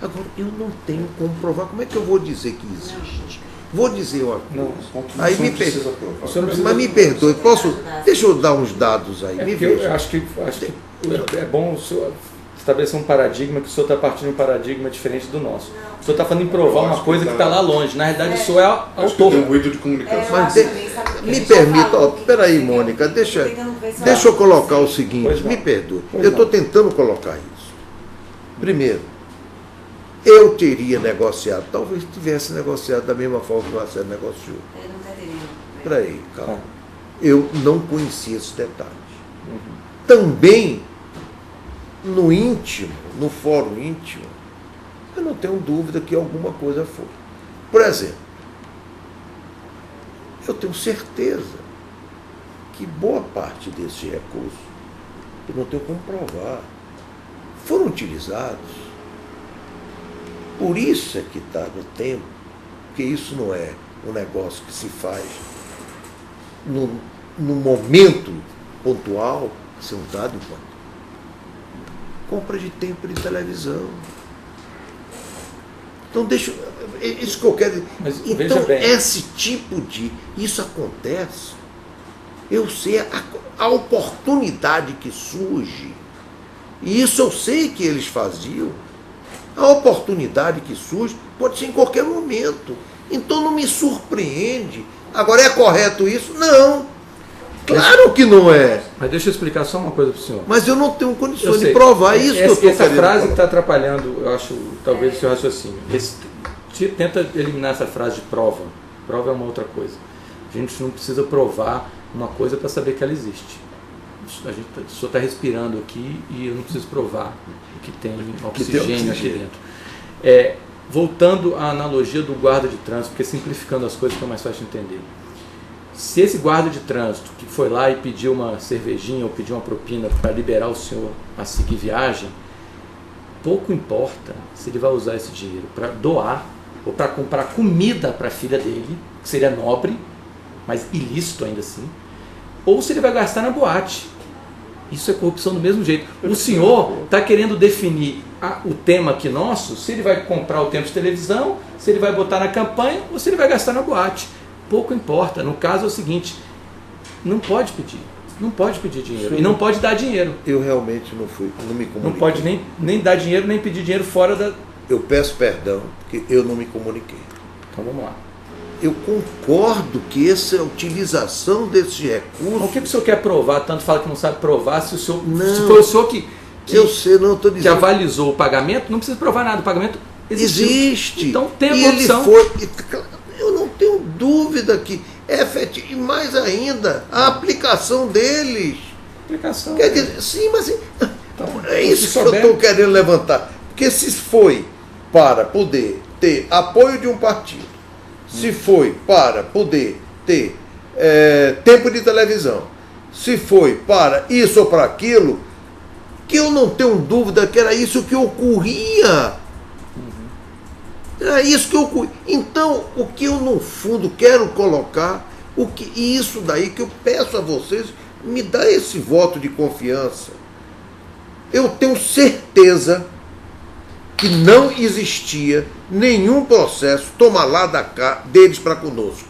Agora, eu não tenho como provar. Como é que eu vou dizer que existe? Vou dizer uma coisa. Aí me perdoe. Mas me perdoe. Deixa eu dar uns dados aí. Me veja. Eu acho que é bom o senhor estabelecer um paradigma, que o senhor está partindo de um paradigma diferente do nosso. O senhor está falando em provar uma coisa que está lá longe. Na realidade, o senhor é autor. Tem um ruído de comunicação. Mas me permita, peraí, Mônica, deixa eu colocar o seguinte, me perdoe. Eu estou tentando colocar isso. Primeiro, eu teria negociado, talvez tivesse negociado da mesma forma que o Marcelo negociou. Peraí, calma. Eu não conhecia esses detalhes. Também, no íntimo, no fórum íntimo, eu não tenho dúvida que alguma coisa foi. Por exemplo, eu tenho certeza que boa parte desses recursos, eu não tenho como provar, foram utilizados. Por isso é que está no tempo, porque isso não é um negócio que se faz no momento pontual, isso é um dado importante. Compra de tempo de televisão. Então, isso que eu quero dizer. Mas, então, veja bem. esse tipo de... Isso acontece. Eu sei a oportunidade que surge. E isso eu sei que eles faziam. A oportunidade que surge pode ser em qualquer momento. Então não me surpreende. Agora, é correto isso? Não. Claro que não é. Mas deixa eu explicar só uma coisa para o senhor. Mas eu não tenho condições de provar isso que eu estou querendo. Essa frase que está atrapalhando, eu acho, talvez o seu raciocínio. Tenta eliminar essa frase de prova. Prova é uma outra coisa. A gente não precisa provar uma coisa para saber que ela existe. O senhor está respirando aqui e eu não preciso provar que tem oxigênio aqui dentro. Voltando à analogia do guarda de trânsito, porque simplificando as coisas fica mais fácil de entender. Se esse guarda de trânsito que foi lá e pediu uma cervejinha ou pediu uma propina para liberar o senhor a seguir viagem, pouco importa se ele vai usar esse dinheiro para doar ou para comprar comida para a filha dele, que seria nobre, mas ilícito ainda assim, ou se ele vai gastar na boate. Isso é corrupção do mesmo jeito. O senhor está querendo definir o tema aqui nosso, se ele vai comprar o tempo de televisão, se ele vai botar na campanha ou se ele vai gastar na boate. Pouco importa. No caso é o seguinte, não pode pedir dinheiro. Sim. E não pode dar dinheiro. Eu realmente não me comuniquei. Não pode nem dar dinheiro, nem pedir dinheiro fora da... Eu peço perdão, porque eu não me comuniquei. Então vamos lá. Eu concordo que essa utilização desses recursos... O que o senhor quer provar? Tanto fala que não sabe provar, se foi o senhor que eu sei, não estou dizendo... que avalizou o pagamento, não precisa provar nada, o pagamento existe. Então tem a corrupção. Eu não tenho dúvida que é efetivo, e mais ainda, a aplicação deles. Quer dizer, sim, mas então, é isso que eu estou querendo levantar. Porque se foi para poder ter apoio de um partido, se foi para poder ter tempo de televisão, se foi para isso ou para aquilo, que eu não tenho dúvida que era isso que ocorria. Era isso que ocorria. Então, o que eu no fundo quero colocar, e isso daí que eu peço a vocês, me dá esse voto de confiança. Eu tenho certeza que não existia nenhum processo toma lá da cá deles para conosco.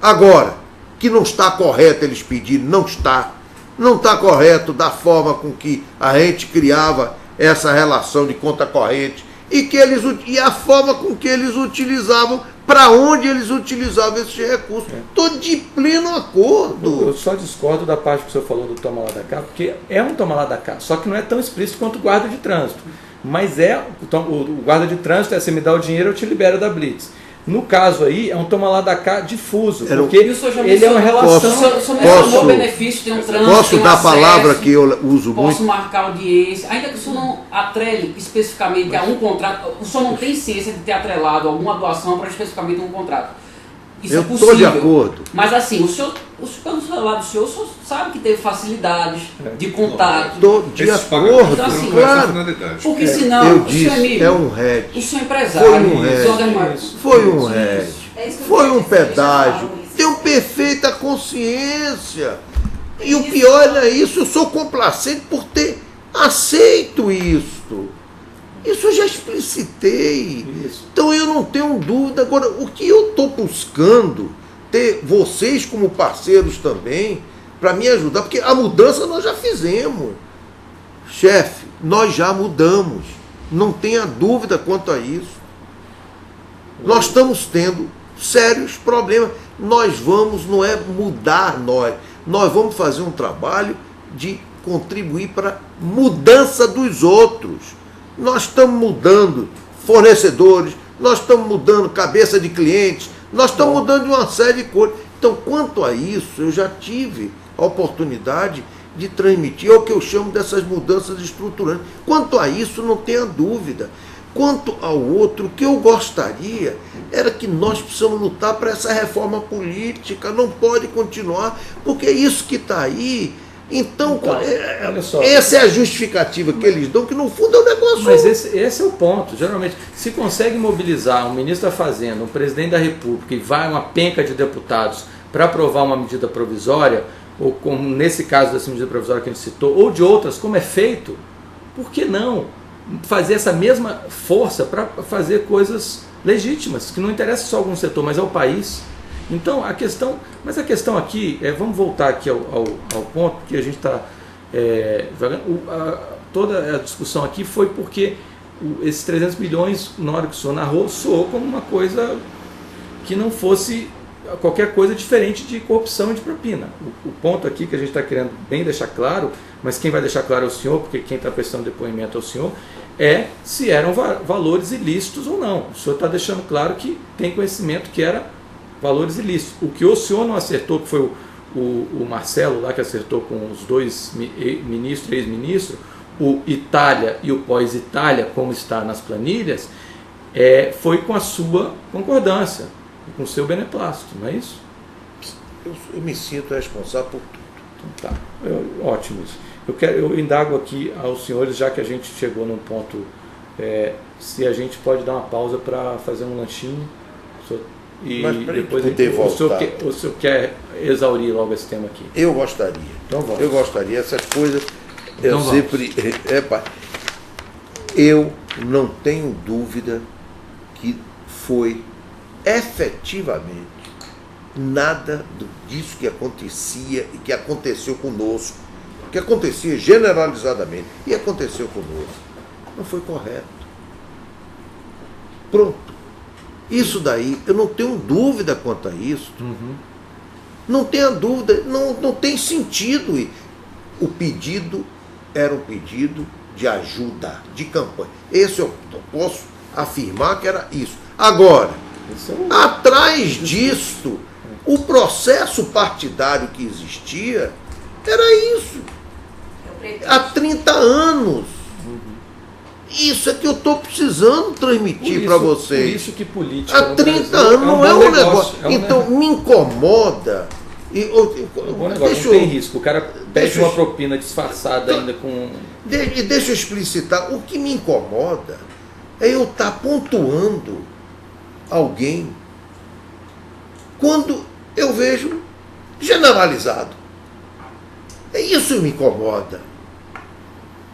Agora, que não está correto eles pedirem, não está correto da forma com que a gente criava essa relação de conta corrente e a forma com que eles utilizavam, para onde eles utilizavam esses recursos. Estou de pleno acordo. Eu só discordo da parte que o senhor falou do toma lá da cá, porque é um toma lá da cá, só que não é tão explícito quanto o guarda de trânsito. Mas então, o guarda de trânsito você me dá o dinheiro, eu te libero da blitz. No caso aí, é um toma lá da cá difuso, porque ele é uma relação... O senhor mencionou o benefício de um trânsito, Posso dar a palavra que eu uso muito? Posso marcar audiência, ainda que o senhor não atrele especificamente a um contrato, o senhor não tem ciência de ter atrelado alguma doação para especificamente um contrato. Isso eu é possível. Estou de acordo. Mas assim, pelo lado do senhor, o senhor sabe que teve facilidades de contato. Estou de acordo, então, assim, claro. Porque senão, eu o disse, senhor Emílio, é um hedge. o senhor empresário, Foi um hedge. Foi um pedágio. Tenho perfeita consciência. E o pior é isso, eu sou complacente por ter aceito isto. Isso eu já explicitei. Isso. Então eu não tenho dúvida. Agora, o que eu estou buscando, ter vocês como parceiros também, para me ajudar, porque a mudança nós já fizemos. Chefe, nós já mudamos. Não tenha dúvida quanto a isso. Nós estamos tendo sérios problemas. Nós vamos, não é mudar nós vamos fazer um trabalho de contribuir para a mudança dos outros. Nós estamos mudando fornecedores, nós estamos mudando cabeça de clientes, nós estamos mudando de uma série de coisas. Então, quanto a isso, eu já tive a oportunidade de transmitir, é o que eu chamo dessas mudanças estruturantes. Quanto a isso, não tenha dúvida. Quanto ao outro, o que eu gostaria era que nós precisamos lutar para essa reforma política, não pode continuar, porque é isso que está aí. Então, olha só, essa é a justificativa que eles dão, que no fundo é um negócio... Mas esse é o ponto. Geralmente, se consegue mobilizar um ministro da Fazenda, um presidente da República, e vai uma penca de deputados para aprovar uma medida provisória, ou como nesse caso dessa medida provisória que a gente citou, ou de outras, como é feito, por que não fazer essa mesma força para fazer coisas legítimas, que não interessa só a algum setor, mas ao país? Então, a questão aqui, vamos voltar aqui ao ponto que a gente está toda a discussão aqui foi porque esses 300 milhões, na hora que o senhor narrou, soou como uma coisa que não fosse qualquer coisa diferente de corrupção e de propina. O ponto aqui que a gente está querendo bem deixar claro, mas quem vai deixar claro é o senhor, porque quem está prestando depoimento é o senhor, é se eram valores ilícitos ou não. O senhor está deixando claro que tem conhecimento que era valores ilícitos. O que o senhor não acertou, que foi o Marcelo lá que acertou com os dois ministros, ex-ministros, o Itália e o pós-Itália, como está nas planilhas, foi com a sua concordância, com o seu beneplácito, não é isso? Eu me sinto responsável por tudo. Então, tá, ótimo isso. Eu indago aqui aos senhores, já que a gente chegou num ponto, se a gente pode dar uma pausa para fazer um lanchinho, e depois o senhor quer exaurir logo esse tema aqui? Eu gostaria. Então vamos. Eu gostaria, essas coisas eu então sempre... eu não tenho dúvida que foi efetivamente nada disso que acontecia e que aconteceu conosco, que acontecia generalizadamente e aconteceu conosco, não foi correto. Pronto. Isso daí, eu não tenho dúvida quanto a isso. Uhum. Não tenha dúvida, não tem sentido. E o pedido era um pedido de ajuda, de campanha. Esse eu posso afirmar que era isso. Agora, atrás disso, o processo partidário que existia era isso. Há 30 anos. Isso é que eu estou precisando transmitir para vocês. Por isso que política há 30 anos não é um negócio. Então me incomoda. Não tem risco. O cara pede uma propina disfarçada ainda com... Deixa eu explicitar. O que me incomoda é eu estar pontuando alguém quando eu vejo generalizado. Isso me incomoda.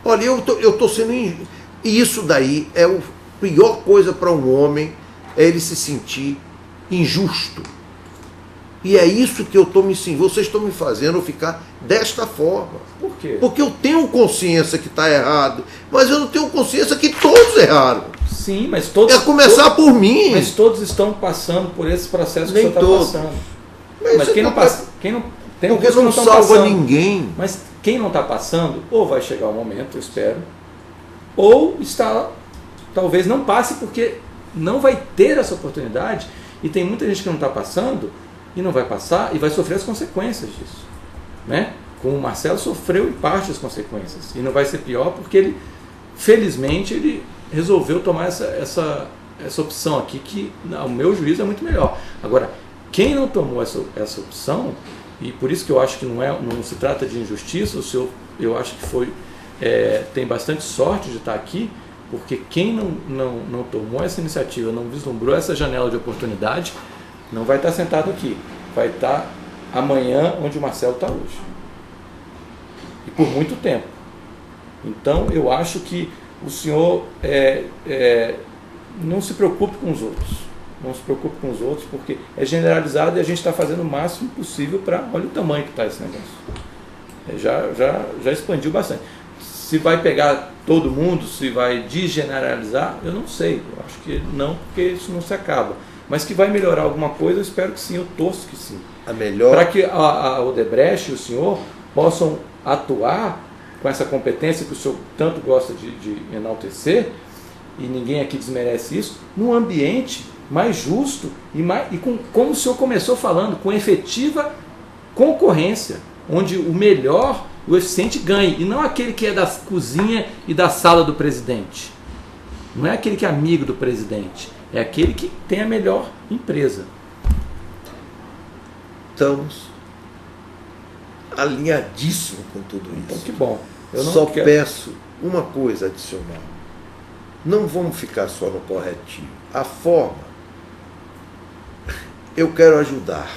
Olha, eu estou sendo... E isso daí é a pior coisa para um homem, é ele se sentir injusto. E é isso que eu estou me sentindo. Vocês estão me fazendo ficar desta forma. Por quê? Porque eu tenho consciência que está errado, mas eu não tenho consciência que todos erraram. Sim, mas todos... É começar por mim. Mas todos estão passando por esse processo que Nem o senhor está passando. Mas quem não passa... Tem porque não salva ninguém. Mas quem não está passando, ou vai chegar o momento, eu espero, ou talvez não passe porque não vai ter essa oportunidade, e tem muita gente que não está passando e não vai passar e vai sofrer as consequências disso, né? Como o Marcelo sofreu em parte as consequências, e não vai ser pior porque ele, felizmente, ele resolveu tomar essa opção aqui, que ao meu juízo é muito melhor. Agora, quem não tomou essa opção, e por isso que eu acho que não se trata de injustiça, o senhor, eu acho que tem bastante sorte de estar aqui, porque quem não tomou essa iniciativa, não vislumbrou essa janela de oportunidade, não vai estar sentado aqui, vai estar amanhã onde o Marcelo está hoje, e por muito tempo. Então eu acho que o senhor não se preocupe com os outros, não se preocupe com os outros, porque é generalizado e a gente está fazendo o máximo possível para... Olha o tamanho que está esse negócio, já expandiu bastante. Se vai pegar todo mundo, se vai desgeneralizar, eu não sei, eu acho que não, porque isso não se acaba, mas que vai melhorar alguma coisa, eu espero que sim, eu torço que sim, para que a Odebrecht e o senhor possam atuar com essa competência que o senhor tanto gosta de enaltecer, e ninguém aqui desmerece isso, num ambiente mais justo e como o senhor começou falando, com efetiva concorrência, onde o melhor, o eficiente ganhe, e não aquele que é da cozinha e da sala do presidente. Não é aquele que é amigo do presidente, é aquele que tem a melhor empresa. Estamos alinhadíssimos com tudo isso. Então que bom. Eu não Só peço uma coisa adicional. Não vamos ficar só no corretivo. A forma, eu quero ajudar.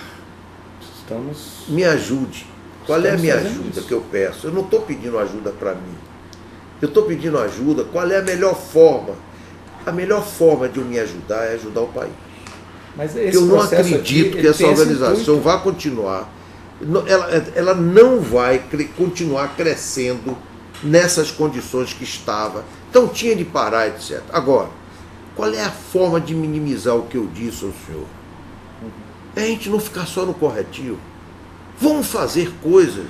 Me ajude. Qual é a minha ajuda que eu peço? Eu não estou pedindo ajuda para mim. Eu estou pedindo ajuda. Qual é a melhor forma? A melhor forma de eu me ajudar é ajudar o país. Mas eu não acredito que essa organização vá continuar. Ela não vai continuar crescendo nessas condições que estava. Então tinha de parar, etc. Agora, qual é a forma de minimizar o que eu disse ao senhor? É a gente não ficar só no corretivo. Vamos fazer coisas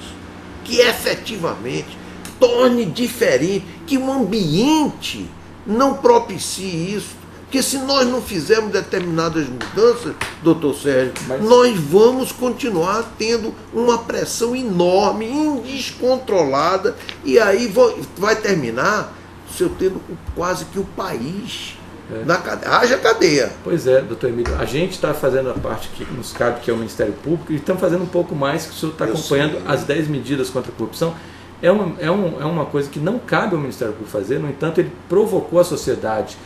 que efetivamente torne diferente, que o ambiente não propicie isso. Porque se nós não fizermos determinadas mudanças, doutor Sérgio, nós vamos continuar tendo uma pressão enorme, indescontrolada, e aí vai terminar se eu tendo quase que o país na cadeia. Haja cadeia. Pois é, doutor Emílio, a gente está fazendo a parte que nos cabe, que é o Ministério Público, e estamos fazendo um pouco mais, que o senhor está acompanhando as 10 medidas contra a corrupção. É uma coisa que não cabe ao Ministério Público fazer, no entanto, ele provocou a sociedade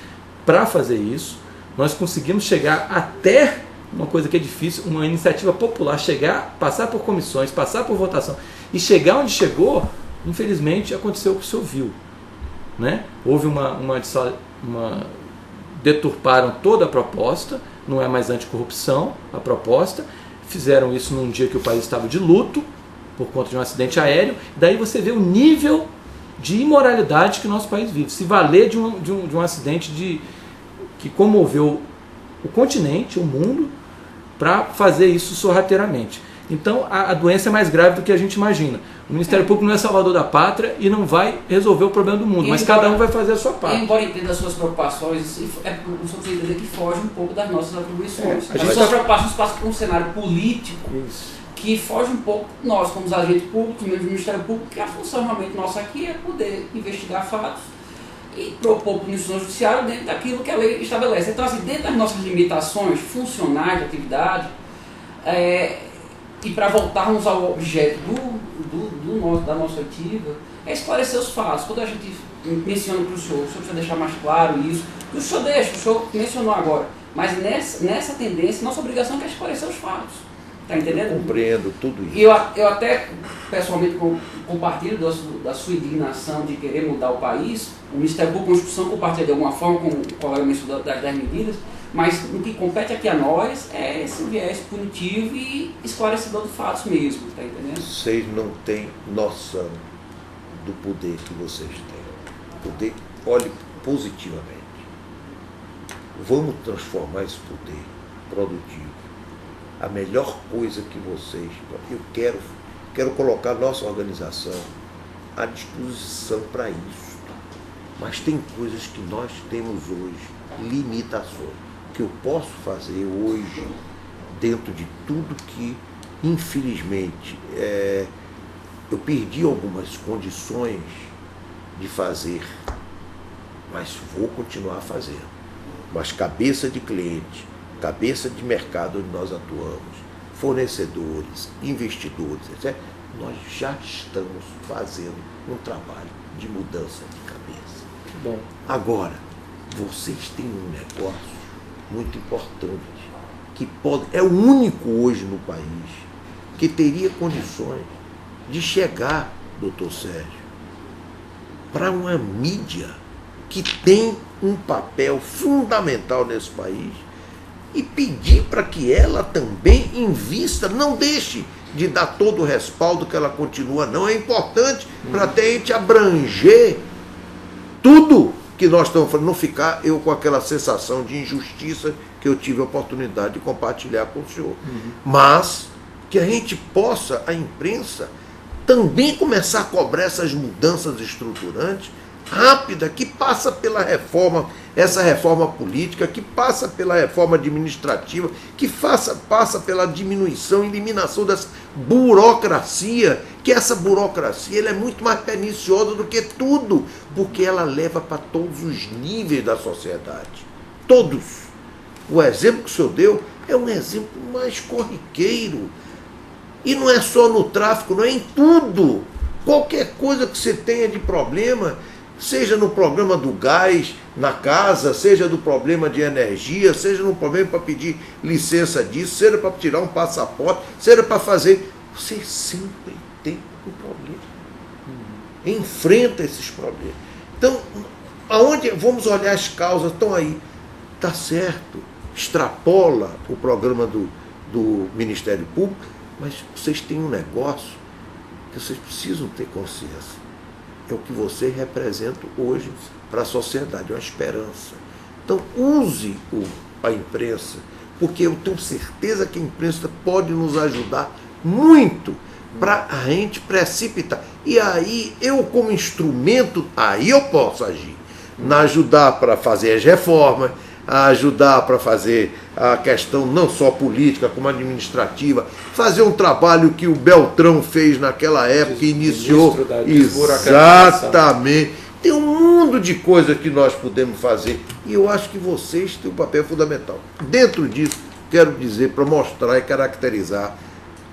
para fazer isso. Nós conseguimos chegar até uma coisa que é difícil, uma iniciativa popular, passar por comissões, passar por votação, e chegar onde chegou, infelizmente, aconteceu o que o senhor viu, né? Houve deturparam toda a proposta, não é mais anticorrupção a proposta, fizeram isso num dia que o país estava de luto, por conta de um acidente aéreo, daí você vê o nível de imoralidade que o nosso país vive, se valer de um acidente que comoveu o continente, o mundo, para fazer isso sorrateiramente. Então a doença é mais grave do que a gente imagina. O Ministério Público não é salvador da pátria e não vai resolver o problema do mundo, mas cada um vai fazer a sua parte. Embora entenda as suas preocupações, o senhor precisa entender que foge um pouco das nossas atribuições. As suas preocupações passam por um cenário político que foge um pouco, nós como os agentes públicos, mesmo o Ministério Público, que a função realmente nossa aqui é poder investigar fatos e propor punição judiciária dentro daquilo que a lei estabelece. Então, assim, dentro das nossas limitações funcionais de atividade, e para voltarmos ao objeto da nossa ativa, é esclarecer os fatos. Quando a gente menciona para o senhor precisa deixar mais claro isso, o senhor mencionou agora, mas nessa tendência, nossa obrigação é esclarecer os fatos. Está entendendo? Eu compreendo tudo isso. E eu até, pessoalmente, compartilho da sua indignação de querer mudar o país. O Ministério Público e a Constituição compartilha de alguma forma, como o colega mencionou, das 10 medidas, mas o que compete aqui a nós é esse viés punitivo e esclarecedor de fatos mesmo. Está entendendo? Vocês não têm noção do poder que vocês têm. Poder, olhe positivamente. Vamos transformar esse poder produtivo. A melhor coisa que vocês... Eu quero colocar nossa organização à disposição para isso. Mas tem coisas que nós temos hoje, limitações. O que eu posso fazer hoje, dentro de tudo que, infelizmente, eu perdi algumas condições de fazer, mas vou continuar fazendo. Mas cabeça de cliente, cabeça de mercado onde nós atuamos, fornecedores, investidores, etc., nós já estamos fazendo um trabalho de mudança de cabeça. Bom. Agora, vocês têm um negócio muito importante, que é o único hoje no país que teria condições de chegar, doutor Sérgio, para uma mídia que tem um papel fundamental nesse país e pedir para que ela também invista, não deixe de dar todo o respaldo que ela continua, não. É importante para até a gente abranger tudo que nós estamos falando, não ficar eu com aquela sensação de injustiça que eu tive a oportunidade de compartilhar com o senhor. Mas que a gente possa, a imprensa, também começar a cobrar essas mudanças estruturantes rápida, que passa pela reforma, essa reforma política, que passa pela reforma administrativa, que passa pela diminuição, eliminação dessa burocracia, que essa burocracia ela é muito mais perniciosa do que tudo, porque ela leva para todos os níveis da sociedade. Todos. O exemplo que o senhor deu é um exemplo mais corriqueiro. E não é só no tráfico, não é em tudo. Qualquer coisa que você tenha de problema, seja no problema do gás na casa, seja do problema de energia, seja no problema para pedir licença disso, seja para tirar um passaporte, seja para fazer... Você sempre tem um problema. Enfrenta esses problemas. Então, aonde vamos olhar as causas? Estão aí. Está certo. Extrapola o programa do Ministério Público, mas vocês têm um negócio que vocês precisam ter consciência. É o que vocês representam hoje para a sociedade, uma esperança. Então, use a imprensa, porque eu tenho certeza que a imprensa pode nos ajudar muito para a gente precipitar. E aí, eu como instrumento, aí eu posso agir. Ajudar para fazer as reformas, a ajudar para fazer a questão não só política, como administrativa, fazer um trabalho que o Beltrão fez naquela época, que iniciou. Exatamente. Tem um mundo de coisas que nós podemos fazer e eu acho que vocês têm um papel fundamental. Dentro disso, quero dizer, para mostrar e caracterizar,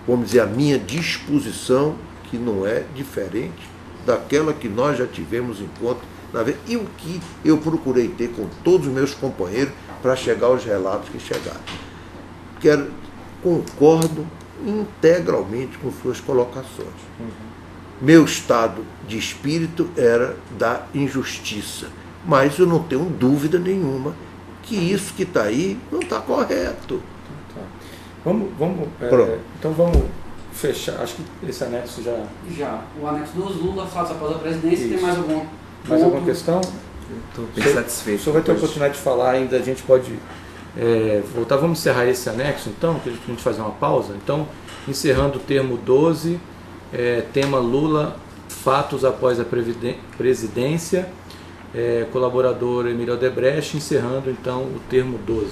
vamos dizer, a minha disposição, que não é diferente daquela que nós já tivemos enquanto e o que eu procurei ter com todos os meus companheiros para chegar aos relatos que chegaram. Concordo integralmente com suas colocações. Meu estado de espírito era da injustiça, mas eu não tenho dúvida nenhuma que isso que está aí não está correto. Tá. Então vamos fechar. Acho que esse anexo já... O anexo 2, Lula, fatos após a presidência. Isso. Tem mais alguma questão? Estou bem satisfeito. O senhor vai ter a oportunidade de falar ainda, a gente pode voltar. Vamos encerrar esse anexo, então, que a gente fazer uma pausa. Então, encerrando o termo 12, tema Lula, fatos após a presidência, colaborador Emílio Odebrecht, encerrando, então, o termo 12.